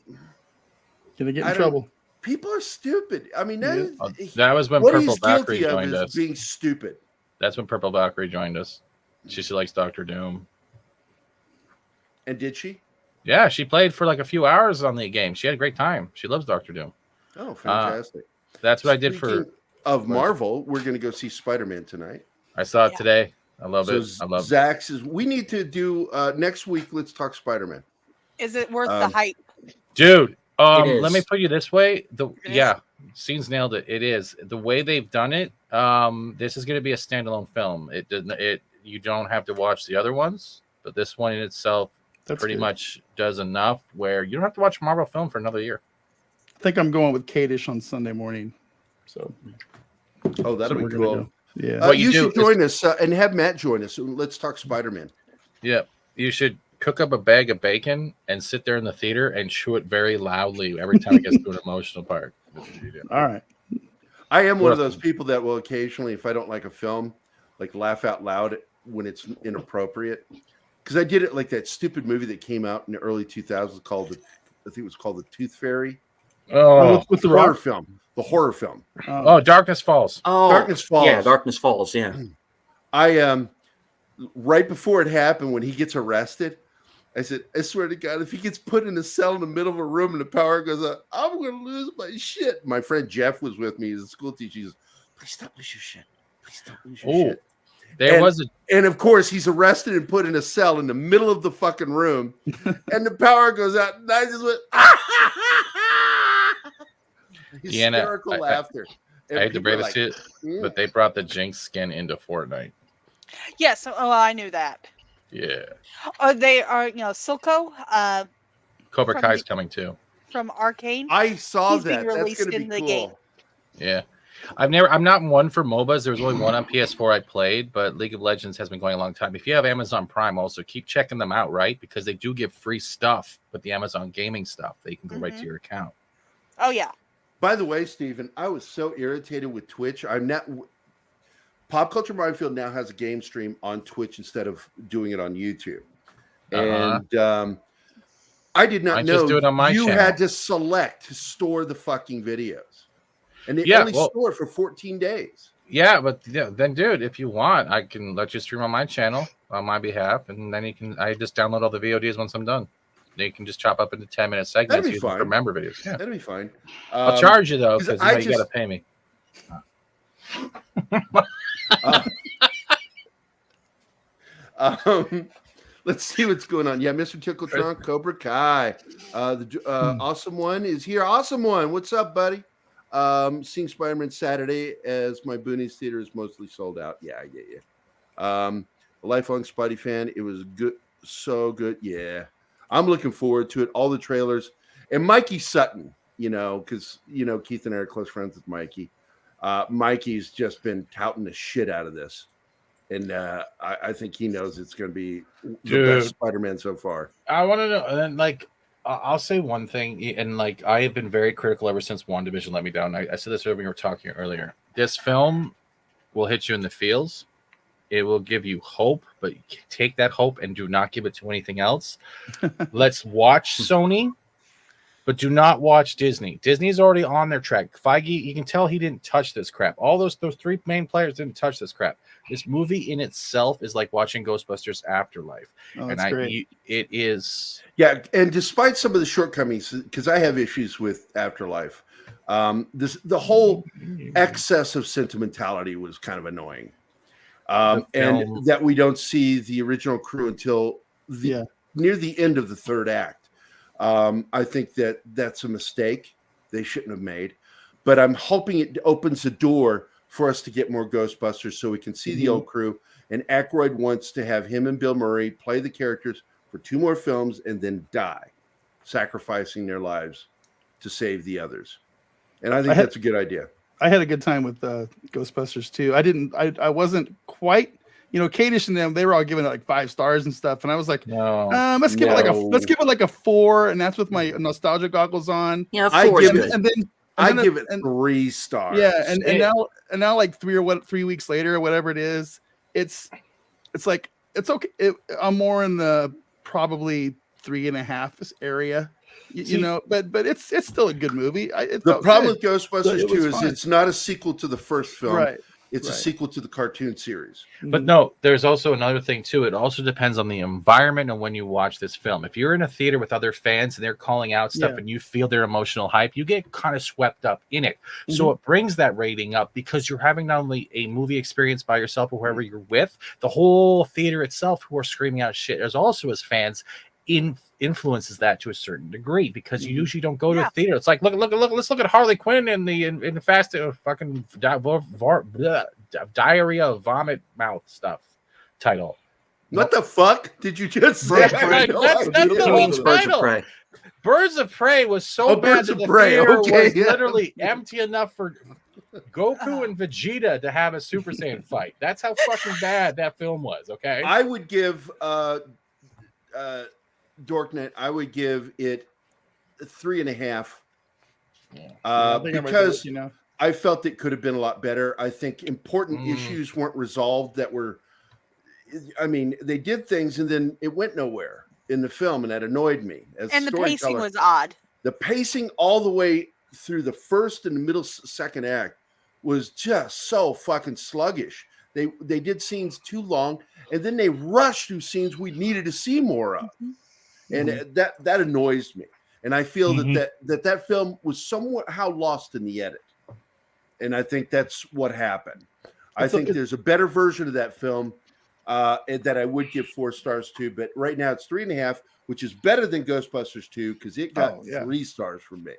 Gonna get I in don't- trouble. People are stupid. I mean, Yeah. that was when what Purple he's Valkyrie guilty of joined is us. being stupid. That's when Purple Valkyrie joined us. She likes Doctor Doom. And did she? Yeah, she played for like a few hours on the game. She had a great time. She loves Doctor Doom. Oh, fantastic. That's what I did for. Speaking of Marvel, we're going to go see Spider-Man tonight. I saw it Yeah. today. I love So it. I love it. Zach says we need to do next week. Let's talk Spider-Man. Is it worth the hype? Dude, It is. let me put you this way. It is? Yeah, Scenes nailed it. It is. The way they've done it, this is going to be a standalone film. You don't have to watch the other ones, but this one in itself That's pretty good. much does enough where you don't have to watch a Marvel film for another year. I think I'm going with Kadish on Sunday morning. So Oh, that'll we're be gonna cool. go. Yeah. What you You do should join us and have Matt join us. Let's talk Spider-Man. Yeah, you should cook up a bag of bacon and sit there in the theater and chew it very loudly every time it gets to an emotional part. That's what you do. All right. I am one of those people that will occasionally, if I don't like a film, like laugh out loud when it's inappropriate. Because I did it like that stupid movie that came out in the early 2000s called I think it was called The Tooth Fairy. Oh, With the horror rock. film. The horror film. oh, Darkness Falls. Oh, Darkness Falls. Yeah, Darkness Falls. Yeah. I right before it happened, when he gets arrested, I said, I swear to God, if he gets put in a cell in the middle of a room and the power goes out, I'm going to lose my shit. My friend Jeff was with me. He's a school teacher. He says, please don't lose your shit. Please don't lose your Oh, shit. there And- was a And of course, he's arrested and put in a cell in the middle of the fucking room, and the power goes out. And I just went, Deanna, hysterical laughter. And I hate to people break are this to you, "Mm." but they brought the Jinx skin into Fortnite. Yes. Oh, I knew that. Yeah, They are, Silco. Cobra From Kai's the- coming too. from Arcane. I saw He's being that. That's released going to in be the cool. game. Yeah. I'm not one for MOBAs. There was only one on PS4 I played, but League of Legends has been going a long time. If you have Amazon Prime, also keep checking them out, right? Because they do give free stuff with the Amazon gaming stuff. They can go right to your account. Oh yeah. By the way, Stephen, I was so irritated with Twitch. I'm not. Pop Culture Minefield now has a game stream on Twitch instead of doing it on YouTube, and I did not know just do it on my you channel. had to select to store the fucking videos, and they Yeah, only store for 14 days. Yeah, but then, dude, if you want, I can let you stream on my channel on my behalf, and then I just download all the VODs once I'm done. Then you can just chop up into 10-minute segments. That'd be using fine. for member videos. Yeah, That'd be fine. I'll charge you though, because you got to pay me. Let's see what's going on. Yeah, Mr. Tickletron, Cobra Kai. Awesome One is here. Awesome One, what's up, buddy? Seeing Spider-Man Saturday as my Boonies theater is mostly sold out. Yeah. A lifelong Spidey fan. It was good, so good. Yeah, I'm looking forward to it. All the trailers and Mikey Sutton. Because Keith and I are close friends with Mikey. Mikey's just been touting the shit out of this. And I think he knows it's going to be the best Spider-Man so far. I want to know, and then I'll say one thing, and I have been very critical ever since WandaVision let me down. I said this when we were talking earlier. This film will hit you in the feels. It will give you hope, but take that hope and do not give it to anything else. Let's watch Sony, but do not watch Disney. Disney's already on their track. Feige, you can tell he didn't touch this crap. All those three main players didn't touch this crap. This movie in itself is like watching Ghostbusters Afterlife. Oh, that's great. It is. Yeah, and despite some of the shortcomings, because I have issues with Afterlife, the whole excess of sentimentality was kind of annoying. And that we don't see the original crew until near the end of the third act. I think that's a mistake they shouldn't have made. But I'm hoping it opens the door for us to get more Ghostbusters so we can see the old crew. And Aykroyd wants to have him and Bill Murray play the characters for 2 more films and then die, sacrificing their lives to save the others. And I think that's a good idea. I had a good time with Ghostbusters too. I wasn't quite, Kadish and them, they were all giving it like 5 stars and stuff. And I was like, let's give it like a 4. And that's with my nostalgia goggles on. Yeah, 4 is good. I give it 3 stars. Yeah, and now like 3 weeks later or whatever it is, it's like it's okay. I'm more in the probably 3.5 area, but it's still a good movie. The problem with Ghostbusters 2 is it's not a sequel to the first film. Right. It's a sequel to the cartoon series. But no, there's also another thing too. It also depends on the environment and when you watch this film. If you're in a theater with other fans and they're calling out stuff and you feel their emotional hype, you get kind of swept up in it. So it brings that rating up because you're having not only a movie experience by yourself or whoever you're with, the whole theater itself who are screaming out shit. There's also as fans influences that to a certain degree because you usually don't go to a theater. It's like look, let's look at Harley Quinn in the Fast fucking diarrhea of vomit mouth stuff title. What the fuck did you just say? That's the whole title. Birds of Prey was so bad that the theater was literally empty enough for Goku and Vegeta to have a Super Saiyan fight. That's how fucking bad that film was. Okay, I would give Dorknet, I would give it 3.5 because I felt it could have been a lot better. I think important issues weren't resolved they did things and then it went nowhere in the film, and that annoyed me. And the pacing was odd. The pacing all the way through the first and the middle second act was just so fucking sluggish. They did scenes too long, and then they rushed through scenes we needed to see more of. And that annoys me. And I feel that film was somehow lost in the edit. And I think that's what happened. I think there's a better version of that film that I would give 4 stars to. But right now it's 3.5, which is better than Ghostbusters 2 because it got 3 stars from me.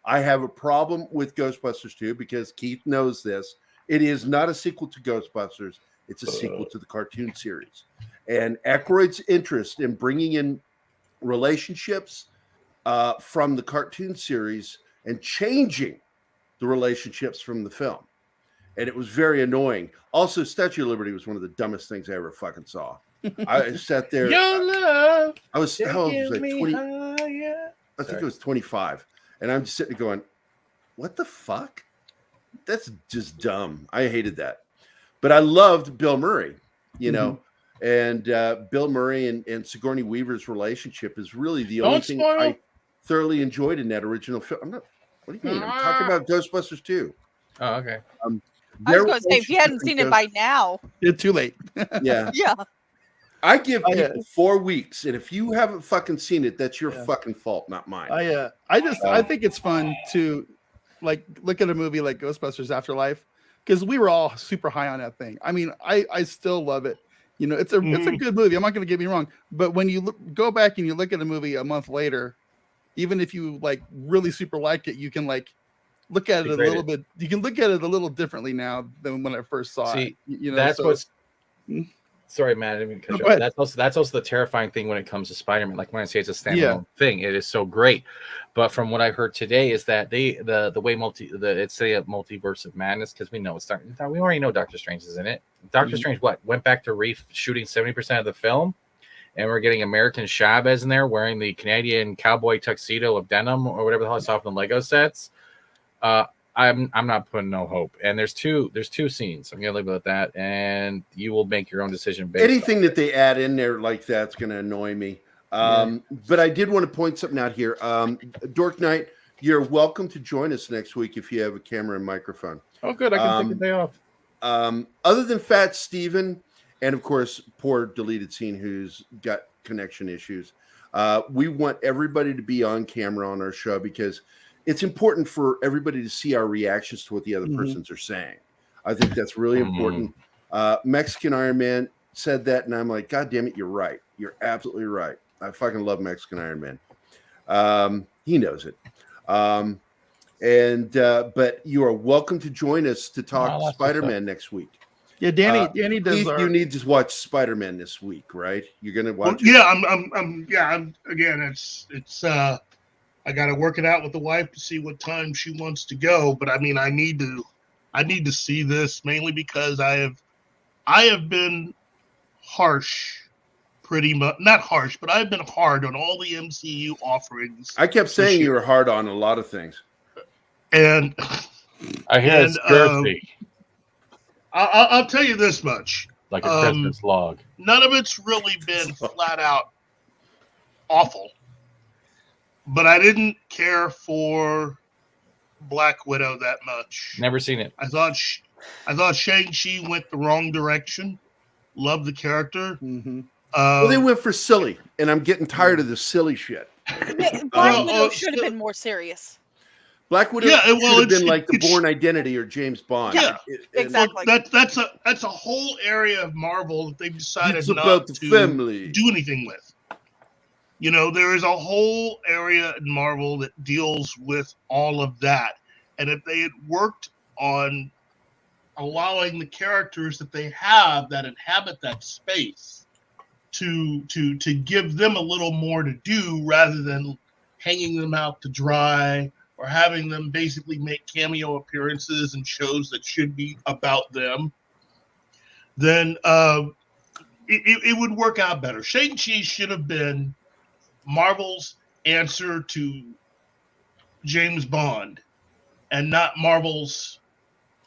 I have a problem with Ghostbusters 2 because Keith knows this. It is not a sequel to Ghostbusters. It's a sequel to the cartoon series. And Aykroyd's interest in bringing in relationships from the cartoon series and changing the relationships from the film. And it was very annoying. Also, Statue of Liberty was one of the dumbest things I ever fucking saw. I sat there. Your love. I was, how old was I? 20, Higher. I think it was 25. And I'm just sitting there going, what the fuck? That's just dumb. I hated that. But I loved Bill Murray, you know, and Bill Murray and Sigourney Weaver's relationship is really the only thing I thoroughly enjoyed in that original film. I'm not, what do you mean? I'm talking about Ghostbusters 2. Oh, okay. I was going to say, if you hadn't seen it by now, It's too late. Yeah. yeah. I give people 4 weeks, and if you haven't fucking seen it, that's your fucking fault, not mine. I think it's fun to like look at a movie like Ghostbusters Afterlife, because we were all super high on that thing. I mean, I still love it. You know, it's a good movie. I'm not going to get me wrong, but when you go back and you look at a movie a month later, even if you like really super like it, you can like look at it a little bit. You can look at it a little differently now than when I first saw it. You know, that's what's. Sorry, Matt. I didn't mean to cut you off. That's also the terrifying thing when it comes to Spider-Man. Like when I say it's a standalone thing, it is so great. But from what I heard today is that the way it's a multiverse of madness, because we know it's starting. We already know Doctor Strange is in it. Doctor Strange went back to shooting 70% of the film, and we're getting American Chavez in there wearing the Canadian cowboy tuxedo of denim or whatever the hell I saw from the Lego sets. I'm not putting no hope. And there's two scenes. I'm gonna leave it at that, and you will make your own decision. Anything that they add in there like that's gonna annoy me. But I did want to point something out here. Dork Knight, you're welcome to join us next week if you have a camera and microphone. Oh, good. I can take the day off. Other than Fat Steven, and of course, poor deleted scene who's got connection issues. We want everybody to be on camera on our show because it's important for everybody to see our reactions to what the other persons are saying. I think that's really important. Mexican Iron Man said that, and I'm like, God damn it, you're right. You're absolutely right. I fucking love Mexican Iron Man. He knows it. But you are welcome to join us to talk Spider-Man next week. Yeah, Danny does. Keith, you need to watch Spider-Man this week, right? You're gonna watch. Well, I'm again. It's. I got to work it out with the wife to see what time she wants to go. But I mean, I need to see this mainly because I have been harsh, pretty much not harsh, but I've been hard on all the MCU offerings. I kept saying you were hard on a lot of things, and I hear it's girthy. I'll tell you this much: like a Christmas log. None of it's really been flat out awful. But I didn't care for Black Widow that much. Never seen it. I thought Shang-Chi went the wrong direction. Loved the character. Well, they went for silly, and I'm getting tired of the silly shit. Black Widow should have been more serious. Black Widow should have been like the Bourne Identity or James Bond. Yeah, exactly. That's a whole area of Marvel that they've decided not to do anything with. You know, there is a whole area in Marvel that deals with all of that. And if they had worked on allowing the characters that they have that inhabit that space to give them a little more to do rather than hanging them out to dry or having them basically make cameo appearances in shows that should be about them, then it would work out better. Shang-Chi should have been Marvel's answer to James Bond and not Marvel's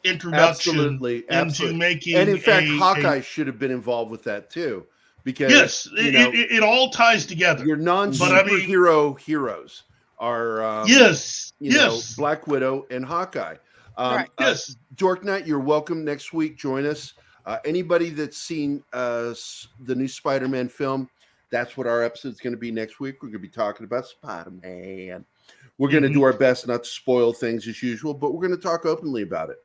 introduction into making. And in fact, Hawkeye should have been involved with that too, because it all ties together. Your non-superhero heroes are Black Widow and Hawkeye. Yes, Dork Knight, you're welcome next week. Join us. Anybody that's seen the new Spider-Man film, that's what our episode is going to be next week. We're going to be talking about Spider-Man. We're going to do our best not to spoil things as usual, but we're going to talk openly about it.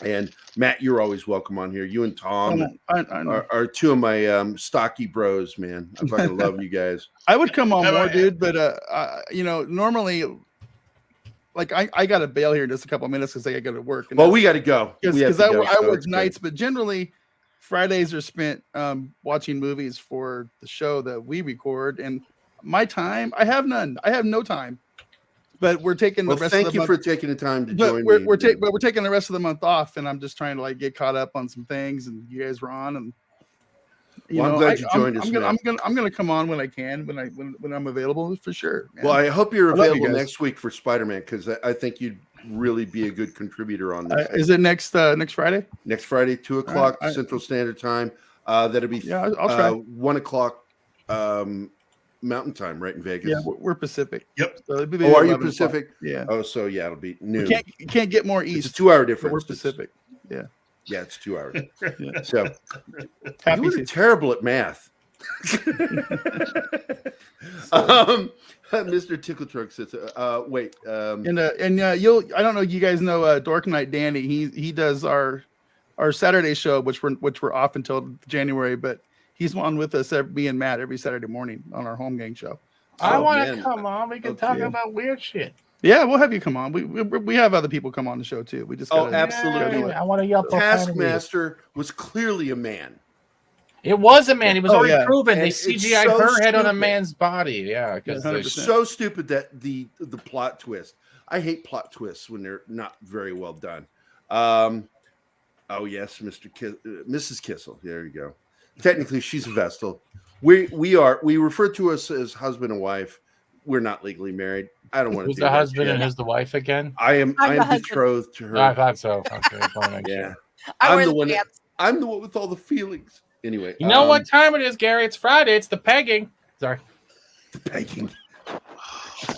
And Matt, you're always welcome on here. You and Tom are two of my stocky bros, man. I fucking love you guys. I would come on more, dude, but normally, like I got to bail here in just a couple of minutes because I got to work. Well, we got to go because I work nights, but generally Fridays are spent watching movies for the show that we record, and my time, I have none. I have no time. But we're taking the Well, rest of thank the you month. for taking the time to But join we're me. we're taking the rest of the month off, and I'm just trying to like get caught up on some things. And you guys were on, and Well, I'm glad you joined us, man. I'm gonna come on when I can, when I'm available for sure. Man. Well, I hope you're I love you available guys. next week for Spider-Man because I think you'd really be a good contributor on this. Is it next Friday? Next Friday, 2:00 I- Central Standard Time. That'll be Yeah, I'll try. 1:00 Mountain Time, right in Vegas. Yeah, we're Pacific. Yep. So it'd be Oh, are you 11 o'clock. Pacific? Yeah. Oh, so yeah, it'll be noon. You can't get more It's east. a 2-hour but difference. we're It's- Pacific. Yeah. Yeah, it's 2 hours. Yeah. So Happy you were season. terrible at math. Mr. Tickle Truck says, wait. And I don't know, you guys know Dork Night Danny. He does our Saturday show, which we're off until January, but he's on with us, me and Matt, every Saturday morning on our home gang show. I Oh, want man. to come on. We can Okay. talk about weird shit. Yeah, we'll have you come on. We have other people come on the show too. We just Oh, gotta- absolutely. Yeah, I want to yell profanity. Taskmaster was clearly a man. It was a man. He was Oh, already yeah. proven. They And it's CGI'd so her head on a stupid. man's body. Yeah, because Yeah, It's 100%. so stupid that the plot twist. I hate plot twists when they're not very well done. Oh yes, Mrs. Kissell. There you go. Technically, she's a Vestal. We refer to us as husband and wife. We're not legally married. I don't want to. who's do the that husband shit. and who's the wife again? I am I'm the husband. betrothed to her. I thought so. Okay, just wanna make Yeah, sure. I I'm wear the the one. pants. I'm the one with all the feelings. Anyway, You know what time it is, Gary? It's Friday. It's the pegging. Sorry. The pegging.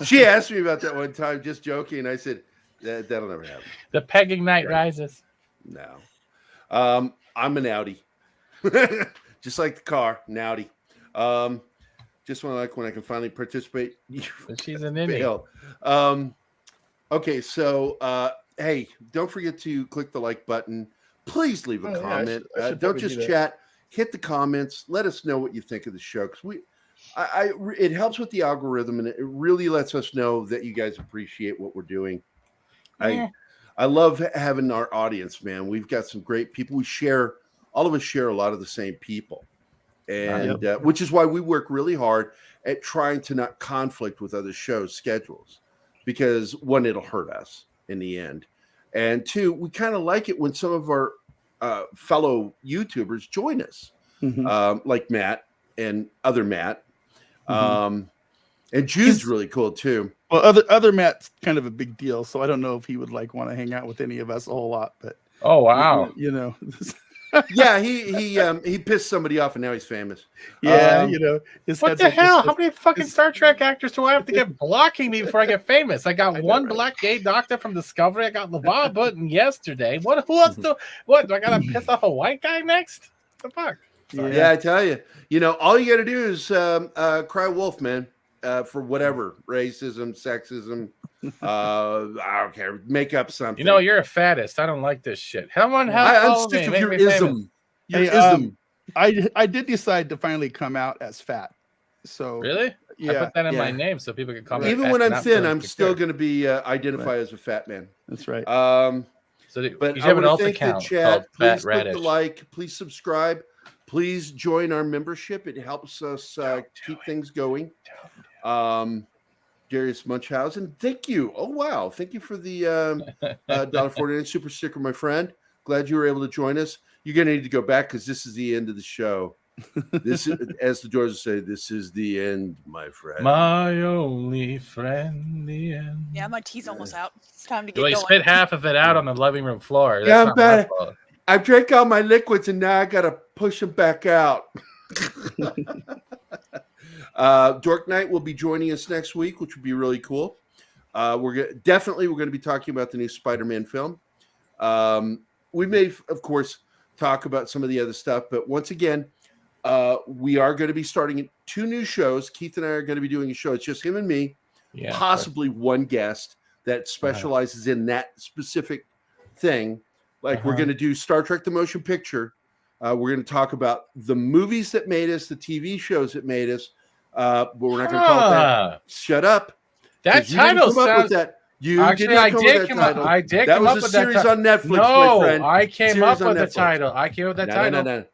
She asked me about that one time, just joking, and I said that'll never happen. The pegging night Right. rises. No. I'm an Audi. Just like the car, an Audi. Just want to like when I can finally participate. But she's an innie. Fail. Okay, so hey, don't forget to click the like button. Please leave a Oh, yeah, comment. I should Don't probably just do that. chat. Hit the comments. Let us know what you think of the show because it helps with the algorithm and it really lets us know that you guys appreciate what we're doing. Yeah. I love having our audience, man. We've got some great people. All of us share a lot of the same people, and which is why we work really hard at trying to not conflict with other shows' schedules, because one, it'll hurt us in the end, and two, we kind of like it when some of our fellow YouTubers join us, like Matt and other Matt, and Jude's really cool too. Well, other Matt's kind of a big deal, so I don't know if he would want to hang out with any of us a whole lot. But Oh wow. you know, Yeah, he pissed somebody off and now he's famous. yeah, his What head's the like this- hell? How many fucking this- Star Trek actors do I have to get blocking me before I get famous? I got I know, one right? black gay doctor from Discovery. I got LeVar Burton yesterday. Who else do I gotta piss off a white guy next? What the fuck? Yeah, I tell you, all you got to do is cry wolf, man, for whatever racism, sexism. I don't care. Make up something. You're a fattest. I don't like this shit. Someone help I'm follow me. sick of Make your me famous. ism. Your Hey, ism. I did decide to finally come out as fat. So Really? I yeah, put that in my Yeah. name so people can call me. Even fat when and I'm not thin, feel I'm still insecure. going to be identify as a fat man. that's right. So But you I have an want alt to thank the account chat. called Please Fat click the Radish. like. Please subscribe. Please join our membership. It helps us keep things going. Darius Munchausen, thank you. Oh wow, thank you for the $1.49 super sticker, my friend. Glad you were able to join us. You're gonna need to go back because this is the end of the show. This is, as the Doors say, this is the end, my friend. My only friend, the end. Yeah, my tea's almost out. It's time to get Well, you going. spit half of it out on the living room floor. That's Yeah, I'm not my bad. fault. I drank all my liquids and now I gotta push them back out. Dork Knight will be joining us next week, which would be really cool. We're going to be talking about the new Spider-Man film. We may, of course, talk about some of the other stuff, but once again, we are going to be starting 2 new shows. Keith and I are going to be doing a show. It's just him and me, Yeah, possibly one guest that specializes in that specific thing. Like we're going to do Star Trek: The Motion Picture. We're going to talk about the movies that made us, the TV shows that made us. But we're not going to call it that. Shut up. That 'Cause you didn't title come up with sounds. that. You Actually, did not I come did with come that up. title. I did That come was up a with that series title. on Netflix, my No, friend. I came Series up on with the Netflix. title. I came up with that No, title. no.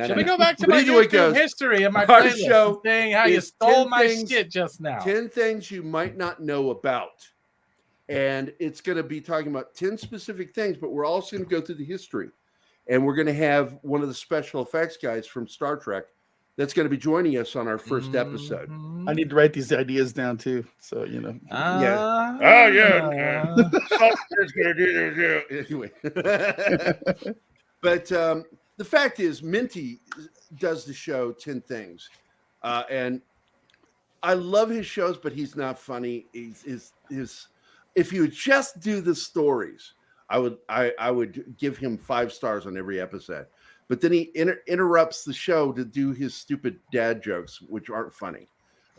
Should we go back to But my anyway, YouTube guys, you in my our playlist show and saying how you is stole 10 my things- shit just now? 10 things you might not know about. And it's going to be talking about 10 specific things, but we're also going to go through the history. And we're going to have one of the special effects guys from Star Trek that's going to be joining us on our first episode. I need to write these ideas down too. So, you know. Yeah. Oh, yeah. Somebody's going to do this. Anyway. But the fact is, Minty does the show 10 Things. And I love his shows, but he's not funny. If you would just do the stories, I would give him 5 stars on every episode. But then he interrupts the show to do his stupid dad jokes, which aren't funny,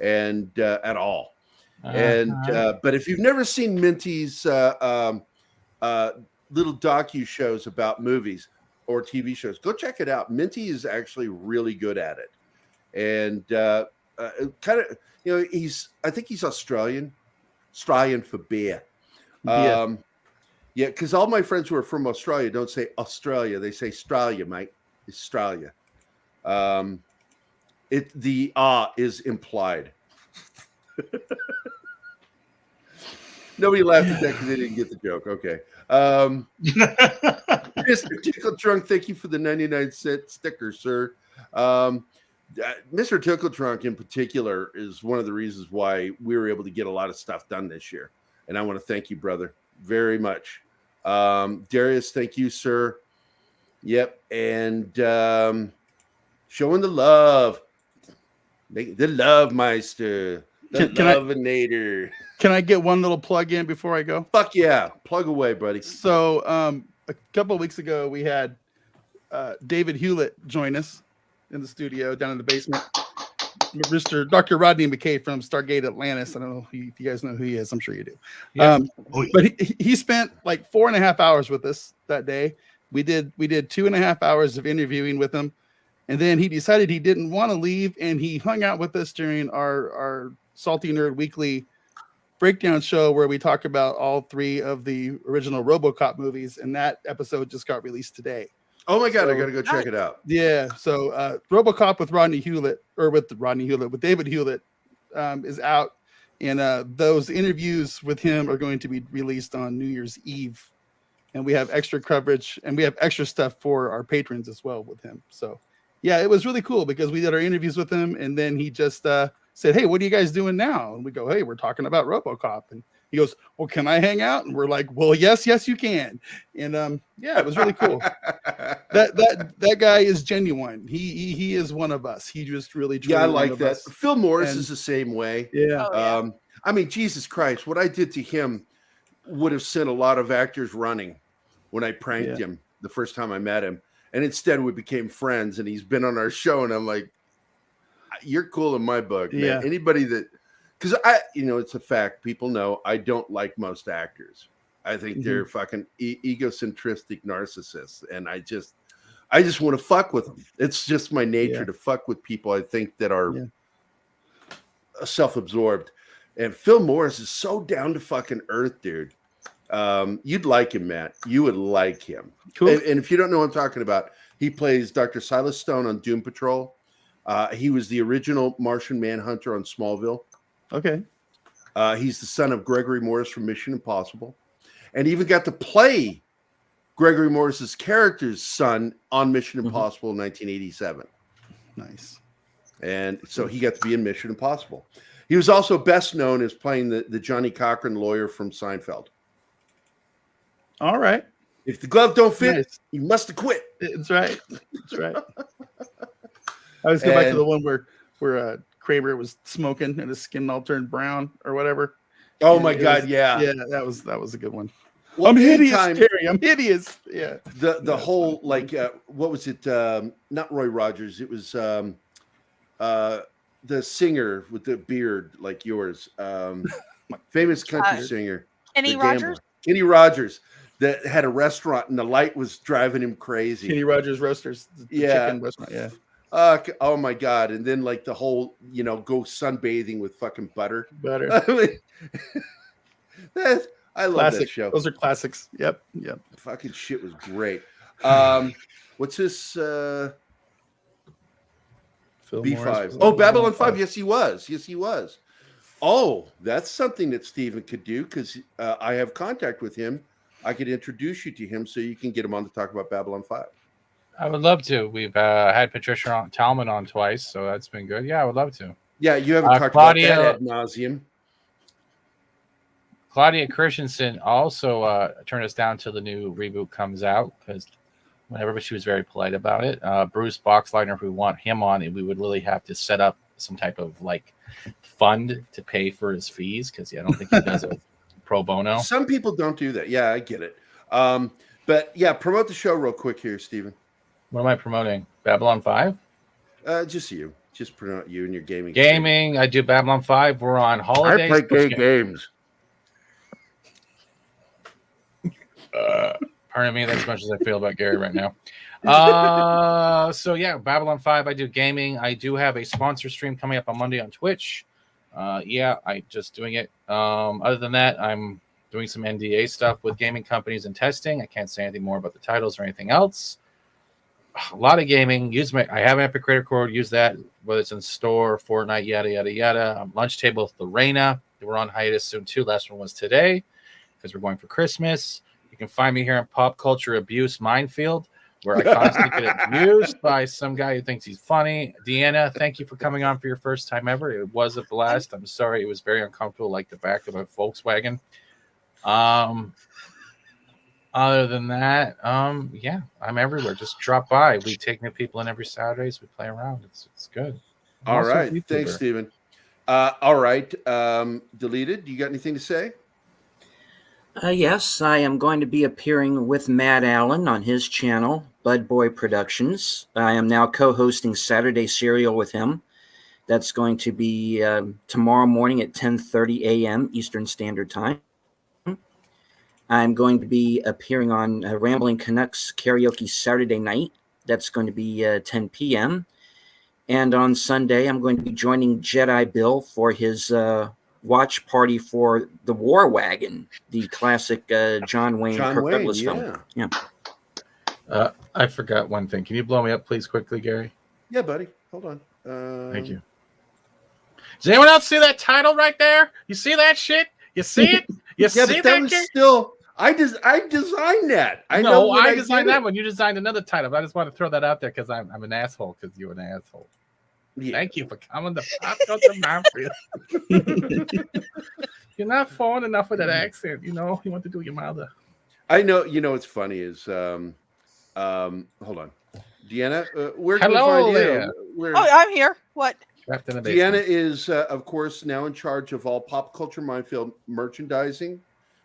and at all. And but if you've never seen Minty's little docu shows about movies or TV shows, go check it out. Minty is actually really good at it, and kind of, you know, I think he's Australian for beer. Yeah, because all my friends who are from Australia don't say Australia; they say Australia, mate. It's Australia. The is implied. Nobody laughed at that because they didn't get the joke. Okay. Mr. Tickle Trunk, thank you for the 99-cent sticker, sir. Mr. Tickle Trunk in particular is one of the reasons why we were able to get a lot of stuff done this year. And I want to thank you, brother, very much. Darius, thank you, sir. Yep. And showing the love. The Love Meister. The Loveinator. Can I get one little plug in before I go? Fuck yeah. Plug away, buddy. So a couple of weeks ago, we had David Hewlett join us in the studio down in the basement. Mr. Dr. Rodney McKay from Stargate Atlantis. I don't know if you guys know who he is. I'm sure you do. Yeah. But he spent like 4.5 hours with us that day. We did 2.5 hours of interviewing with him. And then he decided he didn't want to leave, and he hung out with us during our Salty Nerd Weekly breakdown show where we talk about all 3 of the original RoboCop movies, and that episode just got released today. Oh my God, I gotta go check it out. Yeah, so RoboCop with with David Hewlett is out, and those interviews with him are going to be released on New Year's Eve, and we have extra coverage and we have extra stuff for our patrons as well with him. So yeah, it was really cool because we did our interviews with him, and then he just said, "Hey, what are you guys doing now?" And we go, "Hey, we're talking about RoboCop." And he goes, "Well, can I hang out?" And we're like, "Well, yes, you can." And yeah, it was really cool. that guy is genuine. He is one of us. He just really I like that. Us. Phil Morris is the same way. Yeah. Oh, yeah. I mean, Jesus Christ, what I did to him would have sent a lot of actors running when I pranked him the first time I met him. And instead we became friends, and he's been on our show, and I'm like, you're cool in my book, man. Yeah. Anybody that, because it's a fact. People know I don't like most actors. I think they're fucking egocentristic narcissists, and I just want to fuck with them. It's just my nature to fuck with people I think that are self-absorbed. And Phil Morris is so down to fucking earth, dude. You'd like him, Matt. You would like him. Cool. And if you don't know what I'm talking about, he plays Dr. Silas Stone on Doom Patrol. He was the original Martian Manhunter on Smallville. Okay. He's the son of Gregory Morris from Mission Impossible, and even got to play Gregory Morris's character's son on Mission Impossible in 1987. Nice. And so he got to be in Mission Impossible. He was also best known as playing the Johnny Cochran lawyer from Seinfeld. All right. If the glove don't fit, Nice. you must have quit. That's right. That's right. I always go back to the one where Kramer was smoking and his skin all turned brown or whatever. Oh And my it God, was- yeah. Yeah, that was a good one. Well, I'm hideous, anytime- Terry. I'm hideous. Yeah. The whole like what was it? Not Roy Rogers. It was the singer with the beard like yours. Famous country singer. Kenny the gambler. Rogers? Kenny Rogers that had a restaurant and the light was driving him crazy. Kenny Rogers Roasters. The chicken restaurant. Yeah. Oh my God. And then like the whole, go sunbathing with fucking butter. Better. I love that show. Those are classics. Yep. Yep. Fucking shit was great. What's this? Phil B5. Morris Oh, was Babylon 5. Yes, he was. Yes, he was. Oh, that's something that Steven could do because I have contact with him. I could introduce you to him so you can get him on to talk about Babylon 5. I would love to. We've had Patricia Talman on twice, so that's been good. Yeah, I would love to. Yeah, you haven't talked Claudia, about that ad nauseum. Claudia Christensen also turned us down till the new reboot comes out because whenever she was very polite about it. Bruce Boxleitner, if we want him on, we would really have to set up some type of like fund to pay for his fees because I don't think he does it pro bono. Some people don't do that. Yeah, I get it. But yeah, promote the show real quick here, Steven. What am I promoting? Babylon 5? Just you. Just promote you and your gaming. Gaming. I do Babylon 5. We're on holidays. I play gay games. Pardon me, that's as much as I feel about Gerry right now. So yeah, Babylon 5, I do gaming. I do have a sponsor stream coming up on Monday on Twitch. I just doing it. Other than that, I'm doing some NDA stuff with gaming companies and testing. I can't say anything more about the titles or anything else. A lot of gaming. I have an Epic Creator Code. Use that, whether it's in store, Fortnite, yada yada yada. Lunch Table with Lorena. We're on hiatus soon too. Last one was today because we're going for Christmas. You can find me here in Pop Culture Abuse Minefield, where I constantly get abused by some guy who thinks he's funny. Deanna, thank you for coming on for your first time ever. It was a blast. I'm sorry it was very uncomfortable, like the back of a Volkswagen. Other than that, yeah, I'm everywhere. Just drop by. We take new people in every Saturdays. We play around. It's good. All right. Thanks, Steven. All right. Deleted. You got anything to say? Yes, I am going to be appearing with Matt Allen on his channel, Bud Boy Productions. I am now co-hosting Saturday Serial with him. That's going to be tomorrow morning at 10:30 a.m. Eastern Standard Time. I'm going to be appearing on Rambling Canucks Karaoke Saturday night. That's going to be 10 p.m. And on Sunday, I'm going to be joining Jedi Bill for his watch party for The War Wagon, the classic John Wayne, Kirk Douglas film. Yeah. I forgot one thing. Can you blow me up, please, quickly, Gerry? Yeah, buddy. Hold on. Thank you. Does anyone else see that title right there? You see that shit? You see it? You yeah, see but that was still. I designed that. I designed that one. You designed another title. But I just want to throw that out there because I'm an asshole because you're an asshole. Yeah. Thank you for coming to Pop Culture Minefield. You're not foreign enough with that accent. You know, you want to do your mother. I know. You know what's funny is, hold on, Deanna. Where can Hello we find you? Oh, I'm here. What? Deanna is, of course, now in charge of all Pop Culture Minefield merchandising.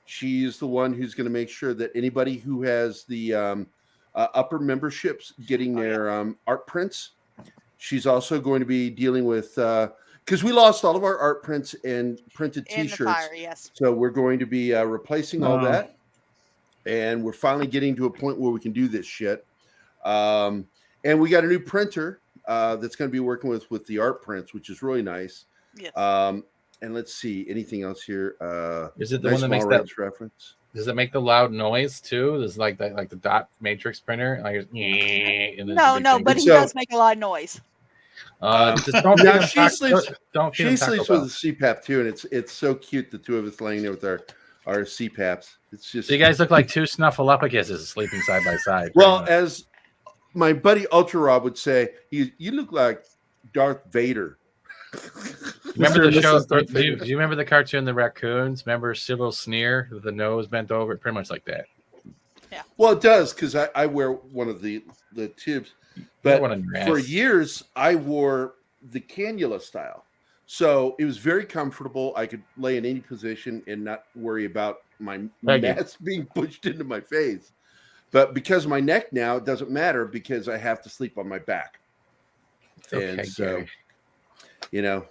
She's the one who's going to make sure that anybody who has the upper memberships getting their art prints. She's also going to be dealing with because we lost all of our art prints and printed T-shirts. In the fire, yes. So we're going to be replacing all that, and we're finally getting to a point where we can do this shit. And we got a new printer that's going to be working with the art prints, which is really nice. Yes. And let's see, anything else here? Is it the one that makes that reference? Does it make the loud noise too? Is like that, like the dot matrix printer? Like no, but he does make a lot of noise. She sleeps with a CPAP too, and it's so cute. The two of us laying there with our CPAPs. It's just so you guys look like two snuffleupaguses sleeping side by side. Well, as my buddy Ultra Rob would say, you look like Darth Vader. Remember the show? Do you remember the cartoon, The Raccoons? Remember Civil Sneer, with the nose bent over? Pretty much like that. Yeah. Well, it does because I wear one of the tubes, but for years I wore the cannula style, so it was very comfortable. I could lay in any position and not worry about my mask being pushed into my face. But because of my neck now, it doesn't matter because I have to sleep on my back. Okay, and so, you know,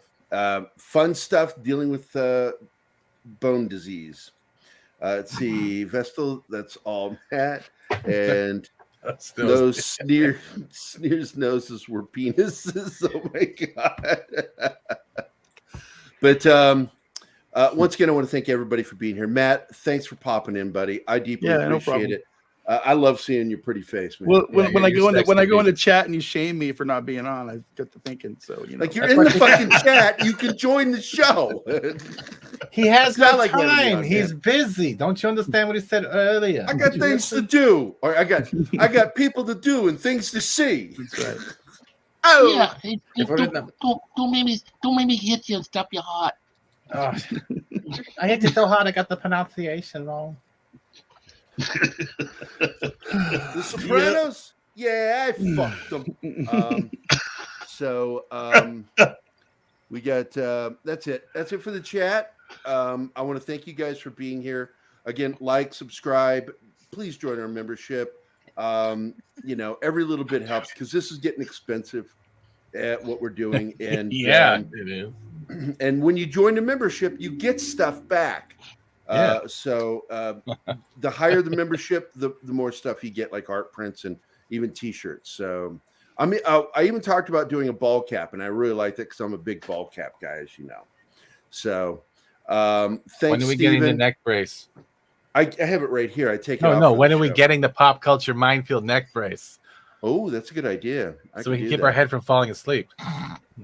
fun stuff dealing with bone disease. Let's see, Vestal, that's all Matt. And those sneers noses were penises. Oh my God. But once again, I want to thank everybody for being here. Matt, thanks for popping in, buddy. I deeply appreciate it. I love seeing your pretty face, man. Well, Yeah, when I you're go sexy. into chat and you shame me for not being on, I get to thinking. So you know, Like you're in the fucking chat, you can join the show. He has I no like having you time. on, He's man. busy. Don't you understand what he said earlier? I got things to do, or I got people to do and things to see. that's right. Oh, Yeah, If we're in the- don't make me hit you and stop your heart. Oh, I hit you so hard I got the pronunciation wrong. The Sopranos. Yeah, I fucked them. We got that's it. That's it for the chat. I want to thank you guys for being here. Again, like, subscribe. Please join our membership. Every little bit helps because this is getting expensive at what we're doing. And It is. and when you join the membership, you get stuff back. Yeah. The higher the membership, the more stuff you get, like art prints and even T-shirts. So, I mean, I even talked about doing a ball cap, and I really like that because I'm a big ball cap guy, as you know. So, thanks, When are we getting the Steven. neck brace? I have it right here. I take it off. No. for When the are we show. getting the pop culture minefield neck brace? Oh, that's a good idea. So we can keep our head from falling asleep.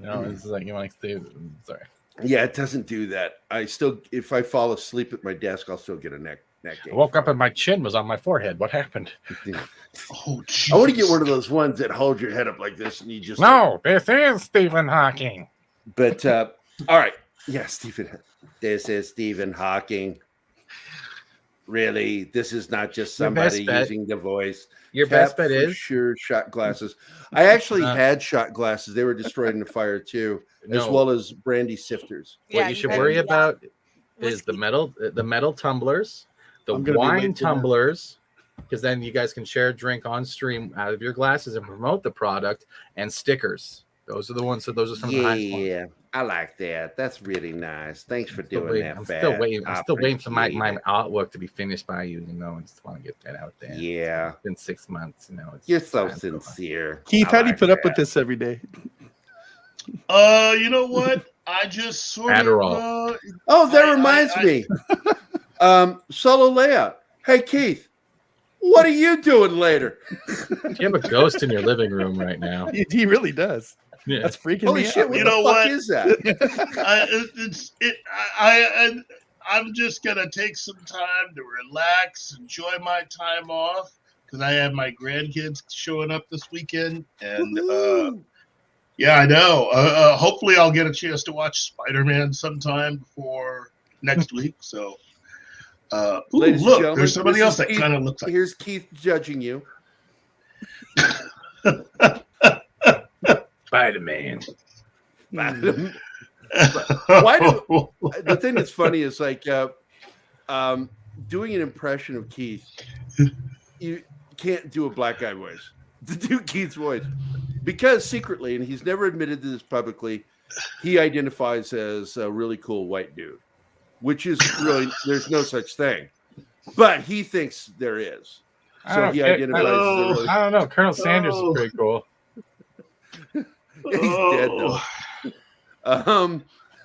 It's like you want to sorry. Yeah, it doesn't do that. If I fall asleep at my desk, I'll still get a neck I ache. woke up and my chin was on my forehead. What happened? Oh, I want to get one of those ones that hold your head up like this, and you just No, this is Stephen Hawking. But all right, yeah, Stephen. This is Stephen Hawking. Really, this is not just Your best somebody bet- using the voice. Your Cap best bet for is sure shot glasses. I actually had shot glasses. They were destroyed in the fire too, as No. well as brandy sifters. what you should had worry the, about is whiskey. the metal tumblers, the I'm gonna be wine late for that. tumblers, because then you guys can share a drink on stream out of your glasses and promote the product, and stickers. Those are the ones. So those are some of the highest ones. Yeah, I like that. That's really nice. Thanks for Still doing waiting- that. I'm Fat. still waiting. I'm I still waiting for my appreciate it. artwork to be finished by you. I just want to get that out there. Yeah, It's been 6 months. It's you're so time to go. sincere. Keith, I how do you like put up with that. this every day? You know what? I just sort Adderall. of. Oh, that I- reminds I- me. Solo layout. Hey, Keith, what are you doing later? You have a ghost in your living room right now. He really does. Yeah. That's freaking Holy me shit! out. What You the know fuck what? is that? I'm just gonna take some time to relax, enjoy my time off, because I have my grandkids showing up this weekend, and Woohoo. yeah, I know. Hopefully, I'll get a chance to watch Spider-Man sometime before next week. So, ooh, Ladies and look, gentlemen, there's somebody this else is that Keith. kind of looks like. Here's Keith judging you. Spider-Man. Why do the thing that's funny is like doing an impression of Keith. You can't do a black guy voice to do Keith's voice because secretly, and he's never admitted to this publicly, he identifies as a really cool white dude, which is really there's no such thing, but he thinks there is. So he identifies as a really. I don't know. Colonel Sanders is pretty cool. He's dead though.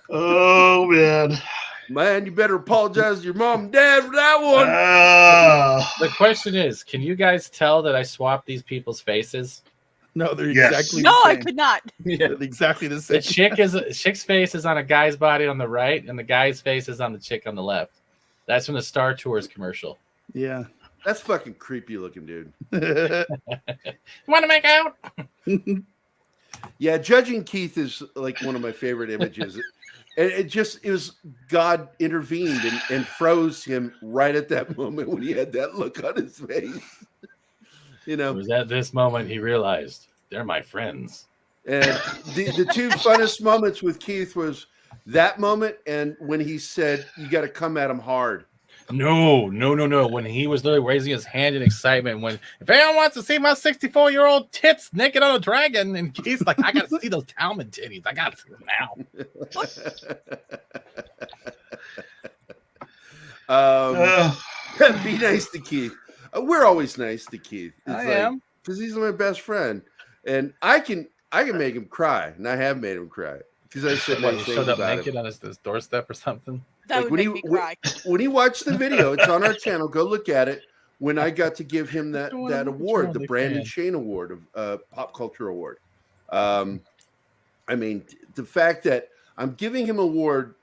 Oh man. Man, you better apologize to your mom and dad for that one. The question is, can you guys tell that I swapped these people's faces? No, they're Yes. exactly No, the I same. could not. They're exactly the The same. chick's face is on a guy's body on the right, and the guy's face is on the chick on the left. That's from the Star Tours commercial. Yeah. That's fucking creepy looking, dude. Want to make out? Yeah, judging Keith is like one of my favorite images. And it was God intervened and froze him right at that moment when he had that look on his face. It was at this moment he realized they're my friends. And the two funnest moments with Keith was that moment and when he said, "You got to come at him hard." No. When he was literally raising his hand in excitement, if anyone wants to see my 64-year-old tits naked on a dragon, and he's like, I got to see those Talmud titties. I got to see them now. Be nice to Keith. We're always nice to Keith. I am. because he's my best friend, and I can make him cry, and I have made him cry because I said What, nice he things showed up about naked him. on his doorstep or something? That Like, would when make he- me cry. When he watched the video, it's on our channel. Go look at it. when I got to give him that award, the Brandon fan. Shane Award of Pop Culture Award. I mean, the fact that I'm giving him an award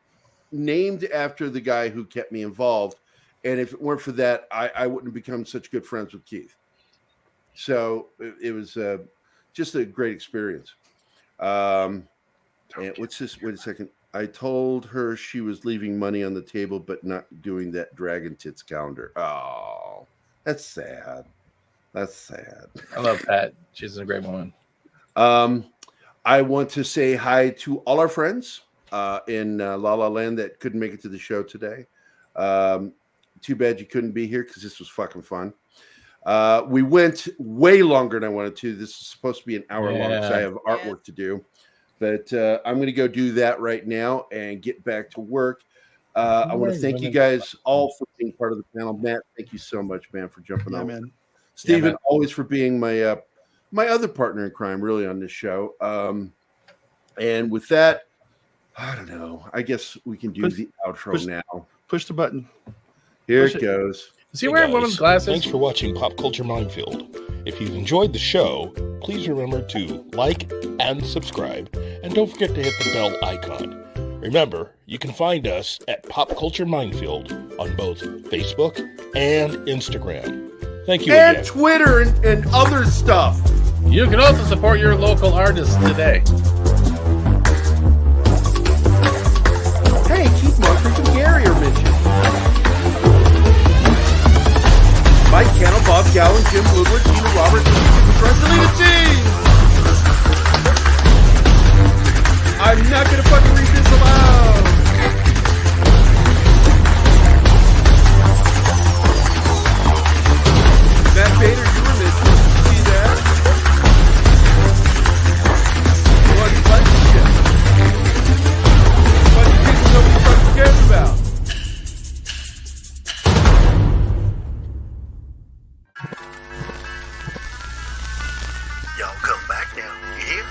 named after the guy who kept me involved, and if it weren't for that, I wouldn't have become such good friends with Keith. So it was just a great experience. And what's this? Wait a second. I told her she was leaving money on the table, but not doing that Dragon Tits calendar. Oh, that's sad. That's sad. I love Pat. She's a great woman. I want to say hi to all our friends in La La Land that couldn't make it to the show today. Too bad you couldn't be here because this was fucking fun. We went way longer than I wanted to. This is supposed to be an hour long because I have artwork to do. But I'm going to go do that right now and get back to work. I want to thank you guys all for being part of the panel. Matt, thank you so much, man, for jumping on. Man. Steven, always for being my my other partner in crime, really, on this show. And with that, I don't know. I guess we can do the outro now. Push the button. Here it goes. Is he wearing women's glasses? Thanks for watching Pop Culture Minefield. If you've enjoyed the show, please remember to like and subscribe, and don't forget to hit the bell icon. Remember, you can find us at Pop Culture Minefield on both Facebook and Instagram. Thank you and again. Twitter and other stuff. You can also support your local artists today. Hey, Keith Moncrief and Gerry are mentioned. Mike Cannell, Bob Gowan, Jim Woodward, Tina Roberts, and Selena T. I'm not going to fucking read this aloud. Matt Bader, you were mentioned. See that? What shit? Bunch of people nobody fucking cares about. Y'all come back now, you hear?